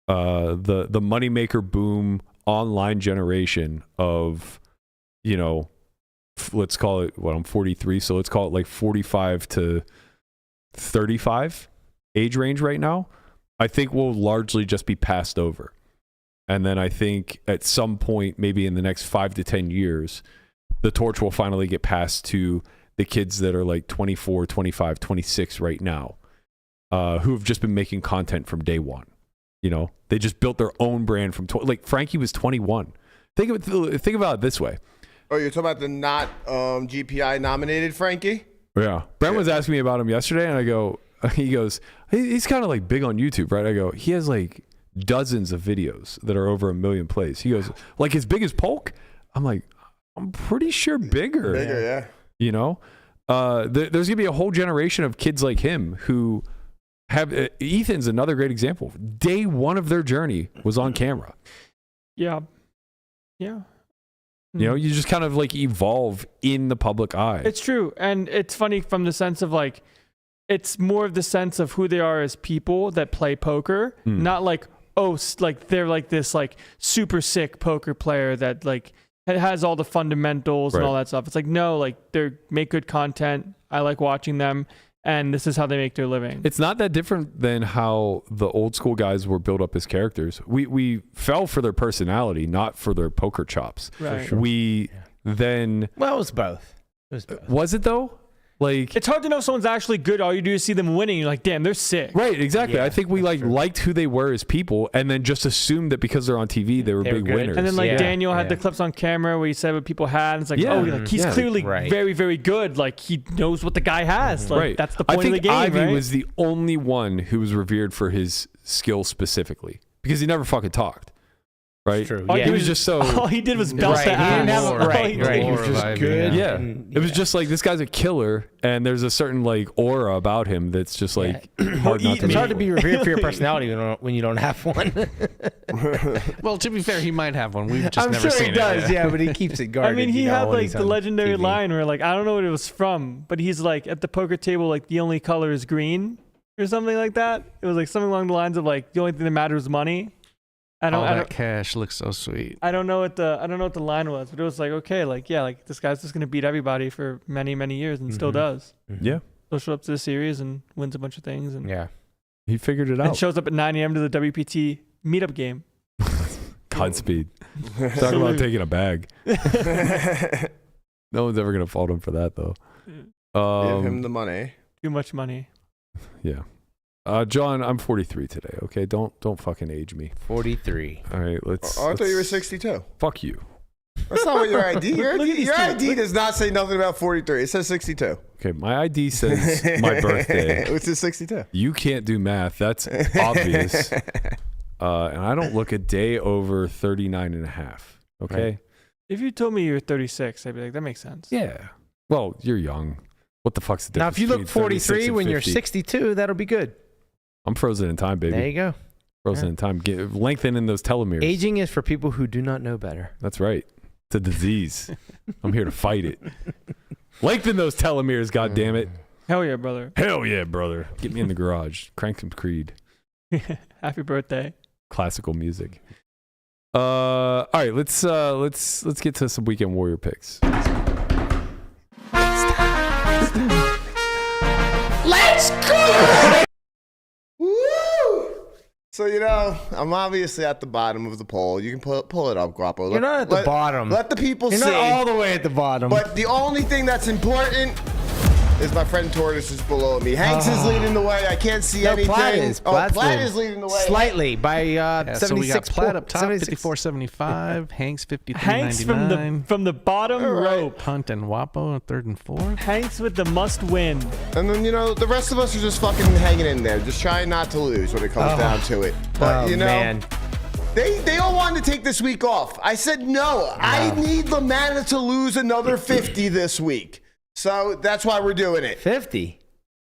the moneymaker boom online generation of, you know, let's call it, I'm 43, so let's call it like 45 to 35 age range right now, I think will largely just be passed over. And then I think at some point, maybe in the next 5 to 10 years, the torch will finally get passed to the kids that are like 24, 25, 26 right now, who have just been making content from day one. You know, they just built their own brand from, like Frankie was 21. Think about it this way. Oh, you're talking about the not GPI nominated Frankie? Yeah. Brent was asking me about him yesterday, and I go, he goes, he's kind of like big on YouTube, right? I go, he has like dozens of videos that are over 1 million plays. He goes, like as big as Polk? I'm like, I'm pretty sure bigger. Bigger, yeah. You know, there's going to be a whole generation of kids like him who have, Ethan's another great example. Day one of their journey was on camera. Yeah. Yeah. You know, you just kind of like evolve in the public eye. It's true. And it's funny from the sense of like, it's more of the sense of who they are as people that play poker, not like, oh, like they're like this like super sick poker player that like has all the fundamentals and all that stuff. It's like, no, like they make good content. I like watching them. And this is how they make their living. It's not that different than how the old school guys were built up as characters. We fell for their personality, not for their poker chops. Right. We then... Well, it was both. Was it though? Like, it's hard to know if someone's actually good. All you do is see them winning. You're like, damn, they're sick. Right, exactly. Yeah, I think we liked who they were as people, and then just assumed that because they're on TV, they were big winners. And then like Daniel had the clips on camera where he said what people had. And it's like, like, he's clearly very, very good. Like he knows what the guy has. Like that's the point of the game. I think Ivy right? was the only one who was revered for his skill specifically because he never fucking talked. Right? True. All He was just so... All he did was belt the He didn't ass. have Right. He was just good. Yeah. It was just like, this guy's a killer, and there's a certain like aura about him that's just like hard not to It's hard to meet. be revered for your personality when you don't have one. Well, to be fair, he might have one. We've just I'm never sure seen he does, it. yeah, but he keeps it guarded. I mean, he you know, had when like he's the on legendary TV. line where like, I don't know what it was from, but he's like at the poker table, like the only color is green or something like that. It was like something along the lines of like, the only thing that matters is money. All that cash looks so sweet. I don't know what the line was, but it was like, okay, like, yeah, like this guy's just going to beat everybody for many, many years and still does. Yeah. He'll show up to the series and wins a bunch of things. And, He figured it and out. shows up at 9 a.m. to the WPT meetup game. Godspeed. Talk about taking a bag. No one's ever going to fault him for that, though. Give him the money. Too much money. Yeah. John, I'm 43 today, okay? Don't fucking age me. 43. All right, let's... Oh, I thought you were 62. Fuck you. That's not what your ID. Your Look at these ID two. does not say nothing about 43. It says 62. Okay, my ID says my birthday. Which is 62. You can't do math. That's obvious. And I don't look a day over 39 and a half, okay? Right. If you told me you were 36, I'd be like, that makes sense. Yeah. Well, you're young. What the fuck's the Now, difference if you look between 36 43 and when you're 50? 62, that'll be good. I'm frozen in time, baby. There you go. Frozen in time. Lengthen in those telomeres. Aging is for people who do not know better. That's right. It's a disease. I'm here to fight it. Lengthen those telomeres, goddammit. Hell yeah, brother. Hell yeah, brother. Get me in the garage. Crank some Creed. Happy birthday. Classical music. All right, let's get to some Weekend Warrior picks. Let's go! Woo! So, you know, I'm obviously at the bottom of the poll. You can pull it up, Guapo. You're not at the bottom. Let the people You're see. not all the way at the bottom. But the only thing that's important is my friend Tortoise is below me. Hanks is leading the way. I can't see anything. Platt is. Platt is leading the way. Slightly by So we got 76 Platt up top, 76. 54.75. Hanks, 53.99. Hanks from the bottom rope. Punt and Wapo, third and fourth. Hanks with the must win. And then, you know, the rest of us are just fucking hanging in there, just trying not to lose when it comes down to it. But, you know, man. They all wanted to take this week off. I said, no, I need the Mana to lose another 50 this week. So that's why we're doing it. 50.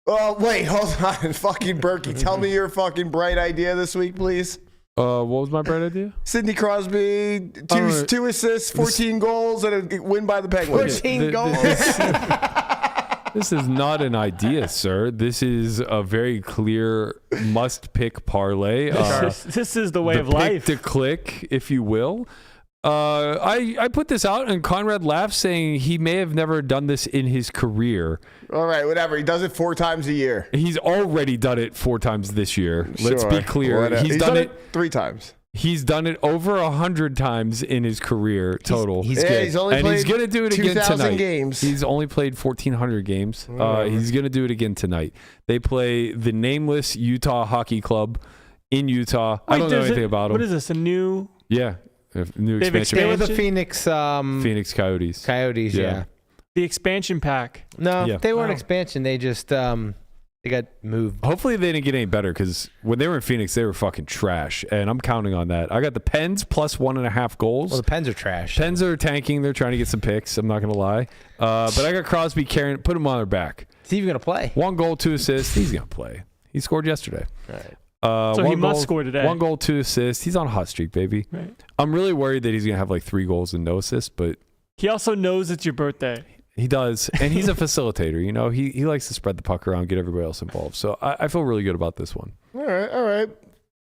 Oh, wait, hold on. Fucking Berkey, tell me your fucking bright idea this week, please. What was my bright idea? Sidney Crosby, two assists, 14 goals, and a win by the Penguins. 14 goals. This is not an idea, sir. This is a very clear must-pick parlay. This is the way the of life. Pick to click, if you will. I put this out, and Conrad laughs, saying he may have never done this in his career. All right, whatever. He does it 4 times a year. He's already done it 4 times this year. Let's be clear. Whatever. He's done it 3 times. He's done it over 100 times in his career total. He's good. He's only and played he's going to do it again 2,000 tonight. games. He's only played 1,400 games. He's going to do it again tonight. They play the nameless Utah Hockey Club in Utah. I don't know anything about them. What is this? A new? Yeah, a new They've expansion. They were expanded? the Phoenix Phoenix Coyotes. Coyotes. Yeah. The expansion pack. No, Yeah. they weren't Wow. expansion. They just they got moved. Hopefully they didn't get any better, because when they were in Phoenix, they were fucking trash, and I'm counting on that. I got the Pens plus 1.5 goals. Well, the Pens are trash. Pens are tanking. They're trying to get some picks. I'm not going to lie. But I got Crosby carrying, put him on their back. Is he even gonna play? 1 goal, 2 assists. He's going to play. He scored yesterday. Right. So he 1 must goal, score today. 1 goal, 2 assists. He's on a hot streak, baby. Right. I'm really worried that he's going to have like 3 goals and no assists, but He also knows it's your birthday. he does. And he's a facilitator. You know, he likes to spread the puck around, get everybody else involved. So I feel really good about this one. All right.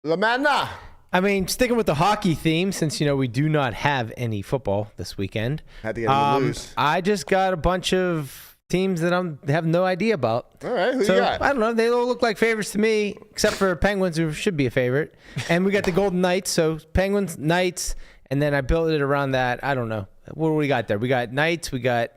Lamanna. I mean, sticking with the hockey theme, since we do not have any football this weekend. Had to get him to lose. I just got a bunch of teams that I have no idea about. All right, who So you got? I don't know. They all look like favorites to me, except for Penguins, who should be a favorite. And we got the Golden Knights, so Penguins, Knights, and then I built it around that. I don't know. What do we got there? We got Knights. We got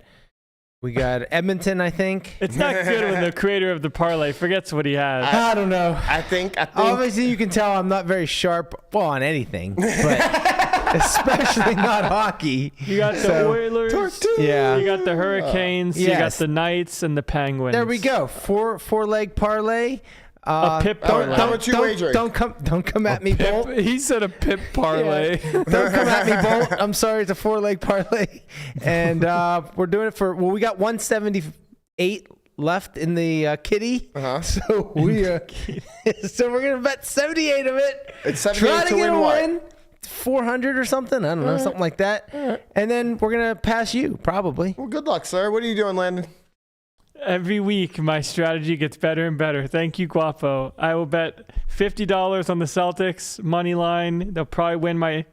Edmonton, I think. It's not good when the creator of the parlay forgets what he has. I don't know. I think. Obviously, you can tell I'm not very sharp, on anything, but especially not hockey. You got the Oilers. Yeah. You got the Hurricanes. You got yes. the Knights and the Penguins. There we go. Four-leg parlay. A pip parlay. How much you wagering? Don't come at me, Bolt. He said a pip parlay. Don't come at me, Bolt. I'm sorry, it's a 4-leg parlay, and we're doing it for. Well, we got 178 left in the kitty, so we so we're gonna bet 78 of it. It's 78 Try to to get win a what? win. 400 or something. I don't know, something like that. And then we're gonna pass you probably. Well, good luck, sir. What are you doing, Landon? Every week, my strategy gets better and better. Thank you, Guapo. I will bet $50 on the Celtics money line. They'll probably win my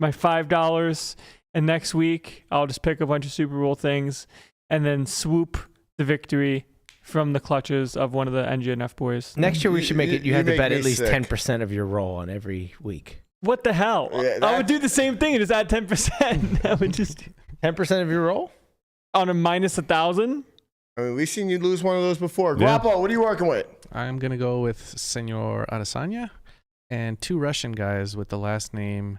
$5. And next week, I'll just pick a bunch of Super Bowl things and then swoop the victory from the clutches of one of the NGNF boys. Next year we should make it. You have to make bet me at least sick. 10% of your roll on every week. What the hell? Yeah, I would do the same thing and just add 10%. I would just 10% of your roll? on a minus 1,000. I mean, we've seen you lose one of those before. Yeah. Guapo, what are you working with? I'm going to go with Senor Adesanya and 2 Russian guys with the last name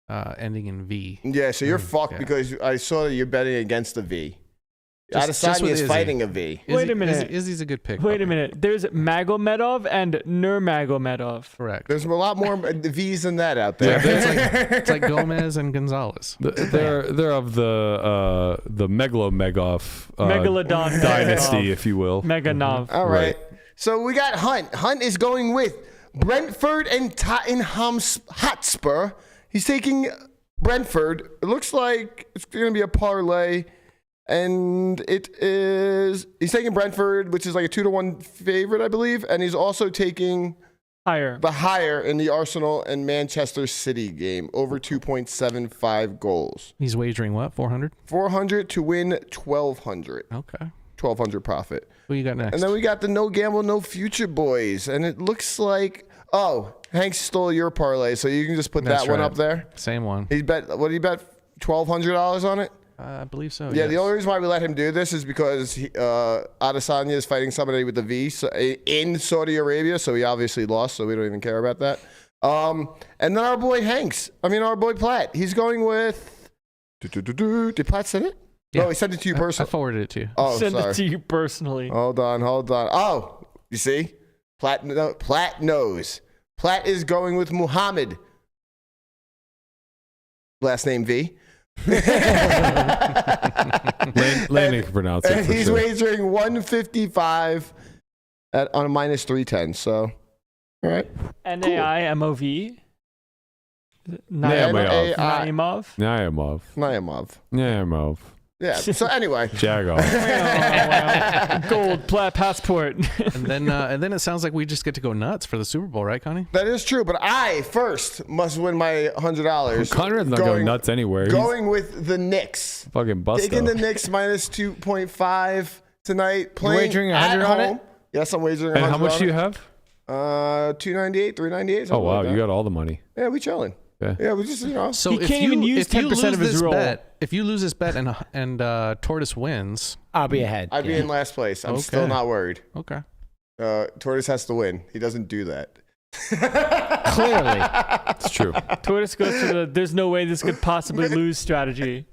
ending in V. Yeah, so you're fucked yeah. because I saw that you're betting against the V. Just Adesanya with is Izzy. fighting a V. Wait a minute. Izzy's a good pick. Wait a Okay. minute. There's Nurmagomedov and Nurmagomedov. Correct. There's a lot more V's than that out there. It's like Gomez and Gonzalez. They're of the Megalomegov Megalodon dynasty, Meganov. if you will. Meganov. All right. So we got Hunt. Hunt is going with Brentford and Tottenham Hotspur. He's taking Brentford. It looks like it's going to be a parlay. And he's taking Brentford, which is like a 2-1 favorite, I believe. And he's also taking Higher. the higher in the Arsenal and Manchester City game, over 2.75 goals. He's wagering what? 400? 400 to win 1,200. Okay. 1,200 profit. Who you got next? And then we got the No Gamble, No Future boys. And it looks like, Hank stole your parlay, so you can just put That's that one right. up there. Same one. He bet, what did he bet? $1,200 on it? I believe so. Yeah, yes. the only reason why we let him do this is because Adesanya is fighting somebody with a V in Saudi Arabia, so he obviously lost, so we don't even care about that. And then our boy our boy Platt, he's going with... Did Platt send it? Yeah. No, he sent it to you I personally. forwarded it to you. Oh, Send sorry. it to you personally. Hold on. Oh, you see? Platt knows. Platt is going with Muhammad. Last name V. Landon can pronounce it. And For he's sure. wagering 155 on a minus 310. So, all right. NAIMOV. Naimov. Naimov. Naimov. Naimov. Naimov. Yeah. So anyway, Jago. Gold passport. And then it sounds like we just get to go nuts for the Super Bowl, right, Connie? that is true. But I first must win my $100. Conrad's not going nuts anywhere. Going with the Knicks. Fucking bust. Taking the Knicks minus 2.5 tonight. Playing wagering at 100 on home. it? Yes, I'm wagering 100 And how much on do you it. have? 298, 398. Oh wow, like you that. got all the money. Yeah, we chilling. Okay. Yeah, we just So He if can't even use if you 10% lose of his this roll. bet, if you lose this bet and Tortoise wins, I'll be ahead. I'd be yeah. in last place. I'm still Okay. not worried. okay. Tortoise has to win. He doesn't do that. Clearly. It's true. Tortoise goes to the there's no way this could possibly lose strategy.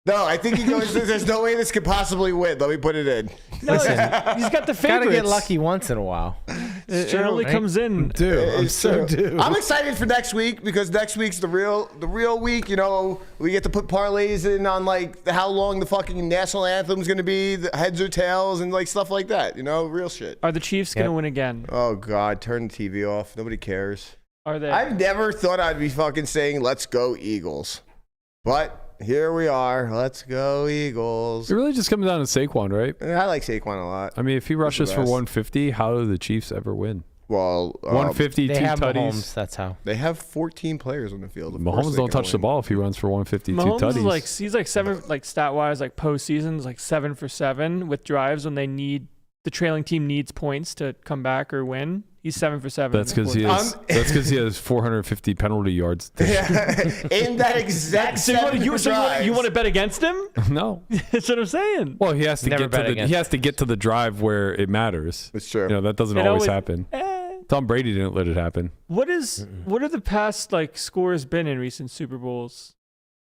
No, I think he goes. There's no way this could possibly win. Let me put it in. No, he's got the favorites. Gotta get lucky once in a while. It only right? comes in. Dude, I'm It's so true. due. I'm excited for next week because next week's the real week. You know, we get to put parlays in on like how long the fucking national anthem's gonna be, the heads or tails, and like stuff like that. You know, real shit. Are the Chiefs gonna win again? Oh God, turn the TV off. Nobody cares. Are they? I've never thought I'd be fucking saying "Let's go Eagles," but here we are. Let's go Eagles. It really just comes down to Saquon, right? I like Saquon a lot. I mean, if he rushes for best. 150, how do the Chiefs ever win? Well, 150, They two have tutties. Mahomes. That's how. they have 14 players on the field. Of course Mahomes they don't can touch the win. ball if he runs for 150, two Mahomes tutties. is like he's like seven, like stat wise, like postseasons, like 7 for 7 with drives when they need the trailing team needs points to come back or win. He's 7 for 7. That's because he has. That's because he has 450 penalty yards. Yeah, in that exact So seven you drives. want to bet against him? No. That's what I'm saying. Well, he has to Never get bet to the. against He has to get to the drive where it matters. It's true. You know that doesn't It always always- happen. Eh. Tom Brady didn't let it happen. What are the past like scores been in recent Super Bowls?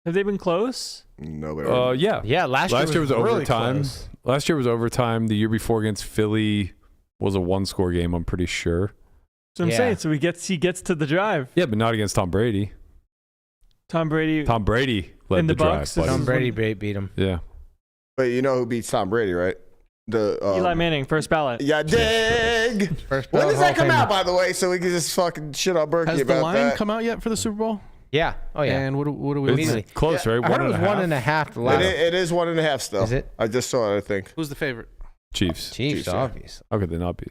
Have they been close? No, but Yeah. Yeah, last year was really overtime. close. Last year was overtime. The year before against Philly was a 1-score game. I'm pretty sure. So I'm Yeah. saying. So he gets to the drive. Yeah, but not against Tom Brady. Tom Brady. Tom Brady led In the drive. Bucks, buddy. this Tom is Brady when- beat him. Yeah. but you know who beats Tom Brady, right? The Eli Manning, first ballot. Yeah, dig. First When ballot does that Hall come of out, Famer. by the way, so we can just fucking shit on Berkey Has the about line that? come out yet for the Super Bowl? Yeah. Oh yeah. And what do we looking Immediately. at? Close, right? I heard it was 1.5 the last. It is 1.5 still. Is it? I just saw it. I think Who's the favorite? Chiefs. Chiefs, yeah. obvious. How could they not be?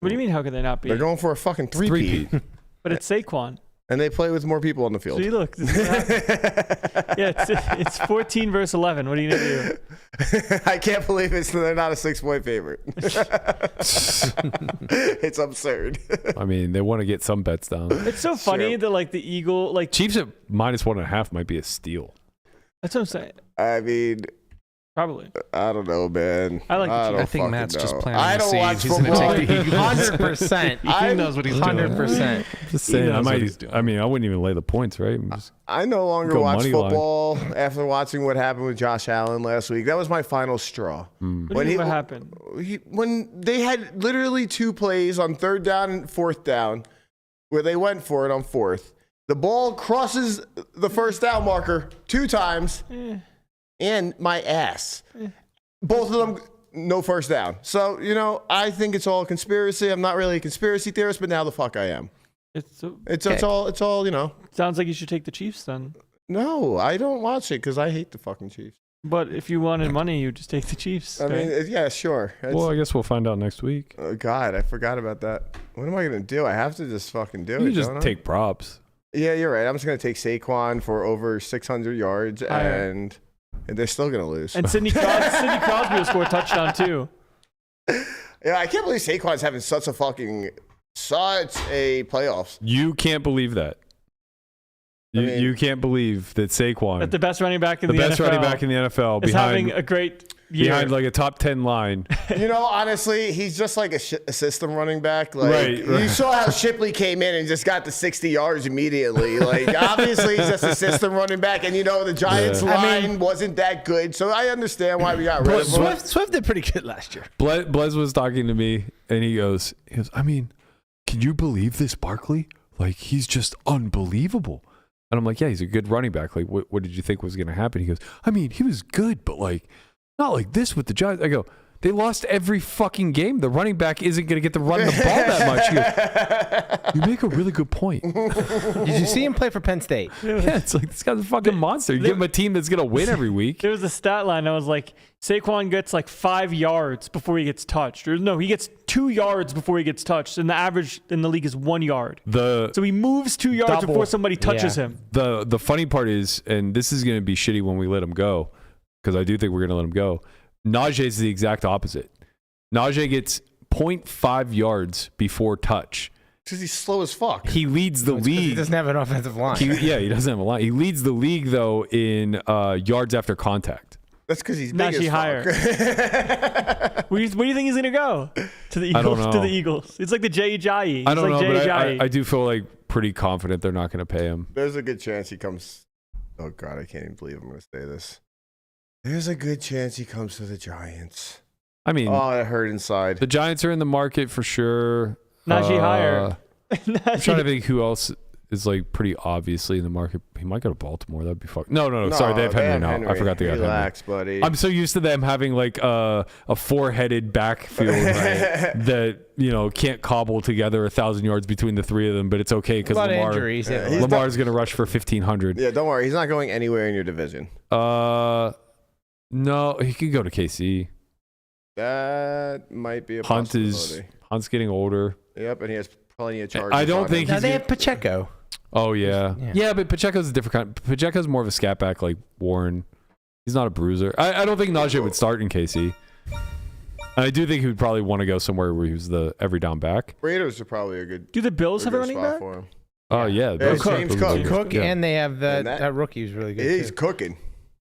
What do you mean? How could they not be? they're going for a fucking three-peat, But it's Saquon. and they play with more people on the field. See, look. This is what happened. Yeah, it's 14 versus 11. What are you gonna do? I can't believe they're not a 6-point favorite. It's absurd. I mean, they want to get some bets down. It's so funny Sure. that like the Eagle, like Chiefs at -1.5 might be a steal. that's what I'm saying. I mean, Probably. I don't know, man. I like the Chiefs. don't I think fucking Matt's just know. planting I the don't seeds. watch He's gonna football. take the Eagles. 100%. He knows what he's doing. 100%. Just saying, I knows what might. he's doing. I mean, I wouldn't even lay the points, right? I'm just- I no longer Go watch money line. football after watching what happened with Josh Allen last week. That was my final straw. Hmm. What do you mean what happened? When they had literally 2 plays on 3rd down and 4th down where they went for it on 4th. The ball crosses the 1st down marker 2 times and my ass. Both of them, no 1st down. So, you know, I think it's all a conspiracy. I'm not really a conspiracy theorist, but now the fuck I am. It's all, you know. Sounds like you should take the Chiefs then. No, I don't watch it because I hate the fucking Chiefs. But if you wanted money, you just take the Chiefs. I right? mean, yeah, sure. well, I guess we'll find out next week. Oh, God, I forgot about that. What am I going to do? I have to just fucking do it. You just don't I? take props. Yeah, you're right. I'm just going to take Saquon for over 600 yards, and they're still going to lose. And Sidney Crosby will score a touchdown too. Yeah, I can't believe Saquon's having such a playoffs. You can't believe that. You can't believe that Saquon, That the best running back in the the best NFL, running back in the NFL, is having a great year. behind like a top 10 line. You know, honestly, he's just like a system running back. Like, Right. You saw how Shipley came in and just got to 60 yards immediately. Like, obviously, he's just a system running back. And, you know, the Giants' line wasn't that good. So I understand why we got rid of him. Swift did pretty good last year. Blez was talking to me, and he goes, I mean, can you believe this, Barkley? Like, he's just unbelievable. And I'm like, yeah, he's a good running back. Like, what did you think was going to happen? He goes, I mean, he was good, but like, not like this with the Giants. I go, They lost every fucking game. The running back isn't going to get to run the ball that much. You make a really good point. Did you see him play for Penn State? Yeah, it's like this guy's a fucking monster. You give him a team that's going to win every week. There was a stat line that was like Saquon gets like 5 yards before he gets touched. Or no, he gets 2 yards before he gets touched. And the average in the league is 1 yard. So he moves 2 yards Double. before somebody touches him. The funny part is, and this is going to be shitty when we let him go, because I do think we're going to let him go. Najee is the exact opposite. Najee gets 0.5 yards before touch. Because he's slow as fuck. He leads the league. He doesn't have an offensive line. He doesn't have a line. He leads the league, though, in yards after contact. That's because he's big Najee as higher. Where do you think he's going to go? To the Eagles? I don't know. To the Eagles. It's like the Jay Ajayi. He's I don't like know, Jay but Ajayi. I do feel like pretty confident they're not going to pay him. There's a good chance he comes. Oh, God, I can't even believe I'm going to say this. There's a good chance he comes to the Giants. I mean, Oh, it hurt inside. the Giants are in the market for sure. Najee higher. I'm trying to think who else is like pretty obviously in the market. He might go to Baltimore. That'd be fuck. No. Sorry, they have Henry now. I forgot they got Relax, Henry. buddy. I'm so used to them having like a four-headed backfield that can't cobble together 1,000 yards between the three of them, but it's okay because a lot of injuries. Lamar's going to rush for 1,500. Yeah, don't worry. He's not going anywhere in your division. No, he could go to KC. That might be a possibility. Hunt's getting older. Yep, and he has plenty of charges. I don't think Now he's they have Pacheco. Oh yeah, but Pacheco's a different kind. Pacheco's more of a scat back like Warren. He's not a bruiser. I don't think Najee would start in KC. I do think he would probably want to go somewhere where he was the every down back. Raiders are probably a good. Do the Bills have a running back? For him. Oh yeah, James Cook. Cook, Yeah. and they have that rookie who's really good. He's too. cooking.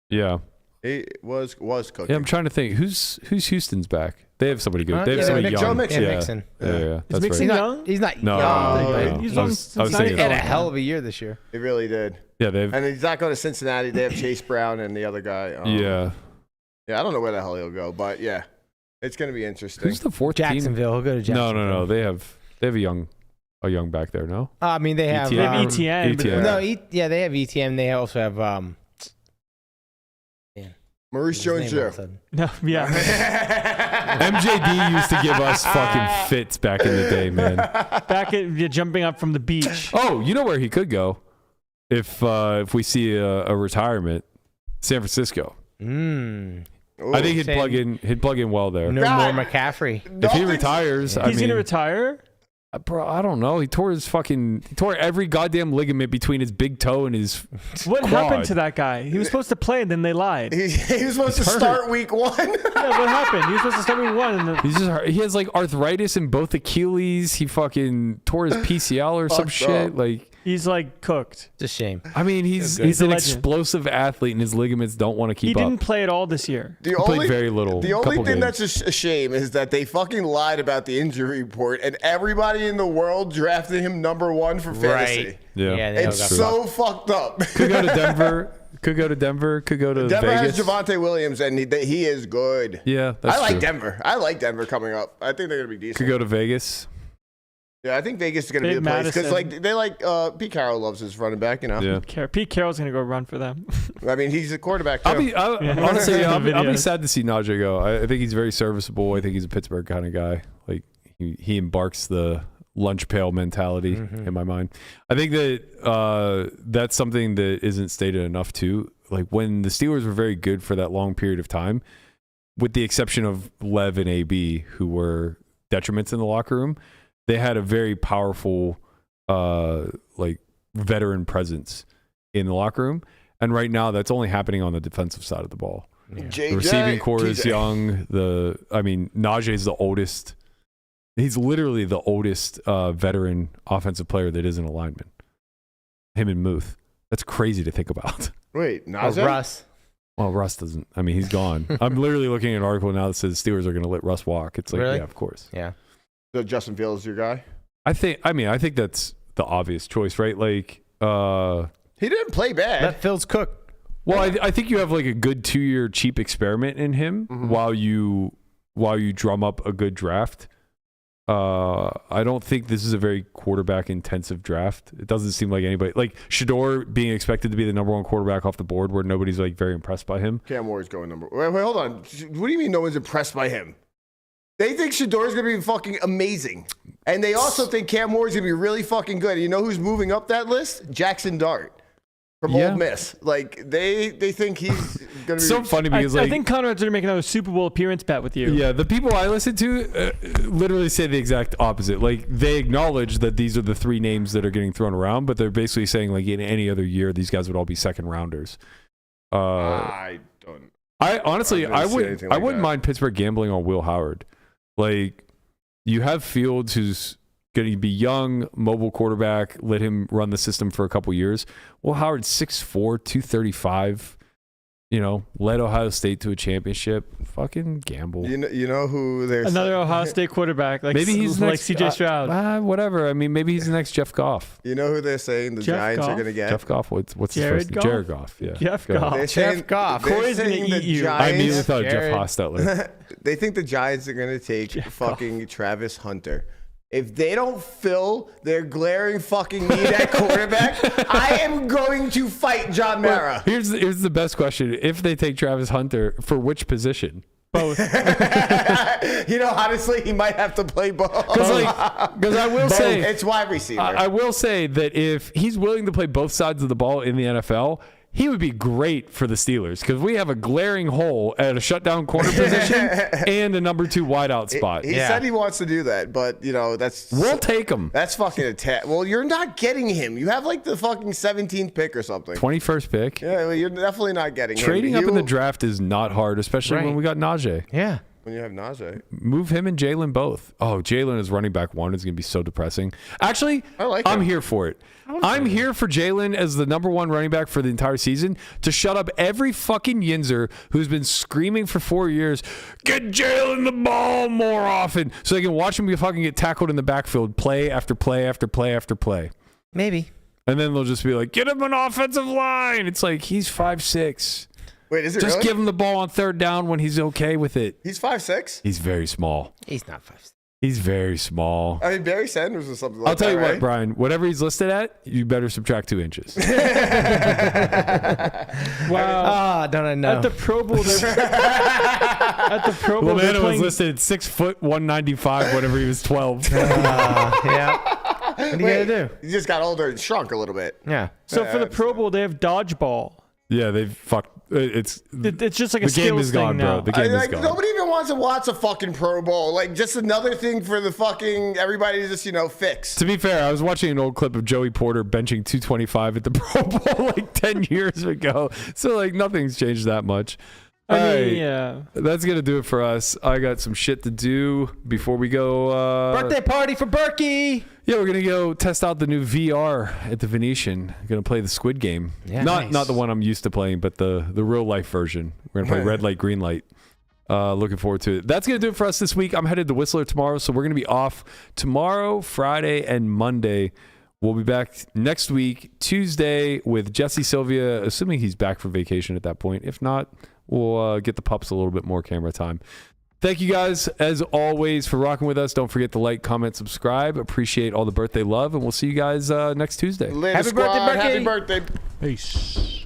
Yeah. He was cooking. Yeah, I'm trying to think who's Houston's back. They have somebody good. They have Yeah, somebody Mixon. young. Mixon. Yeah, Yeah. Mixon. Yeah. Is That's Mixon right. young? He's not No, young. no. He's I young was since thinking- He had a hell of a year this year. He really did. Yeah, they've. And he's not going to Cincinnati. They have Chase Brown and the other guy. Yeah. Yeah, I don't know where the hell he'll go, but yeah, it's going to be interesting. Who's the fourth team? Jacksonville. He'll go to Jacksonville. No. They have a young back there. No. I mean, they have. They have ETN. ETN. but- ETN. No, they have ETN. They also have. Maurice Jones-Drew. No, yeah. MJD used to give us fucking fits back in the day, man. Back at jumping up from the beach. Oh, you know where he could go if we see a retirement? San Francisco. I think he'd plug in well there. No more McCaffrey. If he retires, He's going to retire? bro, I don't know. He tore every goddamn ligament between his big toe and his What quad. happened to that guy? He was supposed to play and then they lied. He was supposed to hurt. start week 1. Yeah, what happened? He was supposed to start week 1 and then He has like arthritis in both Achilles. He fucking tore his PCL or some Fucked shit. up. Like, he's like cooked. It's a shame. I mean, he's He's a an legend. explosive athlete, and his ligaments don't want to He keep up. didn't play at all this year. The played very little. The only couple thing games. that's a shame is that they fucking lied about the injury report, and everybody in the world drafted him number 1 for fantasy. Right. Yeah. they all It's got so fucked up. Could go to Denver. Could go to Denver. Could go to Denver Vegas. has Javonte Williams, and he is good. Yeah, that's I like true. Denver. I like Denver coming up. I think they're gonna be decent. Could go to Vegas. Yeah, I think Vegas is gonna be Dave the place because Madison. Pete Carroll loves his running back. You know, Yeah. Pete Carroll's going to go run for them. I mean he's a quarterback too. Honestly, The I'll be videos. sad to see Najee go. I think he's very serviceable. I think he's a Pittsburgh kind of guy. Like he embarks the lunch pail mentality in my mind. I think that that's something that isn't stated enough too. Like when the Steelers were very good for that long period of time, with the exception of Lev and AB, who were detriments in the locker room, they had a very powerful like veteran presence in the locker room. And right now that's only happening on the defensive side of the ball. The receiving core is young. Najee is the oldest. He's literally the oldest veteran offensive player that isn't a lineman. Him and Muth. That's crazy to think about. Wait, Oh, Najee? Russ. Well, Russ doesn't. I mean, he's gone. I'm literally looking at an article now that says Steelers are going to let Russ walk. It's like, Really? yeah, of course. Yeah. So Justin Fields is your guy? I think that's the obvious choice, right? Like, He didn't play bad. Let Fields cook. well, I think you have like a good 2-year cheap experiment in him while you drum up a good draft. I don't think this is a very quarterback intensive draft. It doesn't seem like anybody like Shador being expected to be the number 1 quarterback off the board where nobody's like very impressed by him. Cam Ward's going number. Wait, hold on. What do you mean no one's impressed by him? They think Shador's going to be fucking amazing. And they also think Cam Moore's going to be really fucking good. You know who's moving up that list? Jackson Dart from Ole Miss. Like, they think he's going to be... So funny because, I think Conrad's going to make another Super Bowl appearance bet with you. Yeah, the people I listen to literally say the exact opposite. Like, they acknowledge that these are the three names that are getting thrown around, but they're basically saying, like, in any other year, these guys would all be second rounders. I honestly, I wouldn't mind Pittsburgh gambling on Will Howard. Like, you have Fields, who's going to be young, mobile quarterback. Let him run the system for a couple years. Will Howard, 6'4", 235. You know, led Ohio State to a championship. Fucking gamble. You know who there's another Ohio State quarterback. Like, maybe he's like next, C.J. Stroud. Whatever. I mean, maybe he's the next Jeff Goff. You know who they're saying the Giants are going to get? Jeff Goff. What's his Jared first Goff? name? Jared Goff. Yeah. Jeff Goff. Jeff Goff. Corey's going to eat you. I immediately thought of Jeff Hostetler. They think the Giants are going to take fucking Travis Hunter. If they don't fill their glaring fucking need at quarterback, I am going to fight John Mara. Well, here's the best question. If they take Travis Hunter, for which position? Both. You know, honestly, he might have to play both. Because I will say... It's wide receiver. I will say that if he's willing to play both sides of the ball in the NFL... he would be great for the Steelers because we have a glaring hole at a shutdown corner position and a number 2 wideout spot. He said he wants to do that, but, you know, we'll take him. That's fucking attack. Well, you're not getting him. You have like the fucking 17th pick or something. 21st pick. Yeah, well, you're definitely not getting him. Trading up in the draft is not hard, especially when we got Najee. Yeah. When you have Najee. Move him and Jalen both. Oh, Jalen as running back 1 is going to be so depressing. Actually, I'm here for it. I'm here for Jalen as the number 1 running back for the entire season to shut up every fucking yinzer who's been screaming for 4 years, get Jalen the ball more often, so they can watch him fucking get tackled in the backfield play after play after play after play. Maybe. And then they'll just be like, get him an offensive line. It's like, he's 5'6". Wait, is it just really? give him the ball on 3rd down when he's okay with it. He's 5'6"? He's very small. He's not 5'6". He's very small. I mean, Barry Sanders or something like that. I'll tell you right? what, Brian, whatever he's listed at, you better subtract 2 inches. Wow. Don't I know? At the Pro Bowl, they're Lamanna playing... was listed at 6 foot 195 whenever he was 12. Yeah. What are you going to do? He just got older and shrunk a little bit. Yeah. So for the Pro Bowl, they have dodgeball. Yeah, they've fucked. It's just like a the game skills is gone, thing bro. now. The game is gone. Nobody even wants to watch a fucking Pro Bowl. Like, just another thing for the fucking everybody to just, fix. To be fair, I was watching an old clip of Joey Porter benching 225 at the Pro Bowl like 10 years ago. So, like, nothing's changed that much. I mean, right. yeah. That's going to do it for us. I got some shit to do before we go. Birthday party for Berkey. Yeah, we're going to go test out the new VR at the Venetian. Going to play the Squid Game. Yeah, not the one I'm used to playing, but the real life version. We're going to play red light, green light. Looking forward to it. That's going to do it for us this week. I'm headed to Whistler tomorrow, so we're going to be off tomorrow, Friday, and Monday. We'll be back next week, Tuesday, with Jesse Sylvia, assuming he's back from vacation at that point. If not, we'll get the pups a little bit more camera time. Thank you guys, as always, for rocking with us. Don't forget to like, comment, subscribe. Appreciate all the birthday love, and we'll see you guys next Tuesday. Later, Happy birthday, squad. Berkey. Happy birthday. Peace.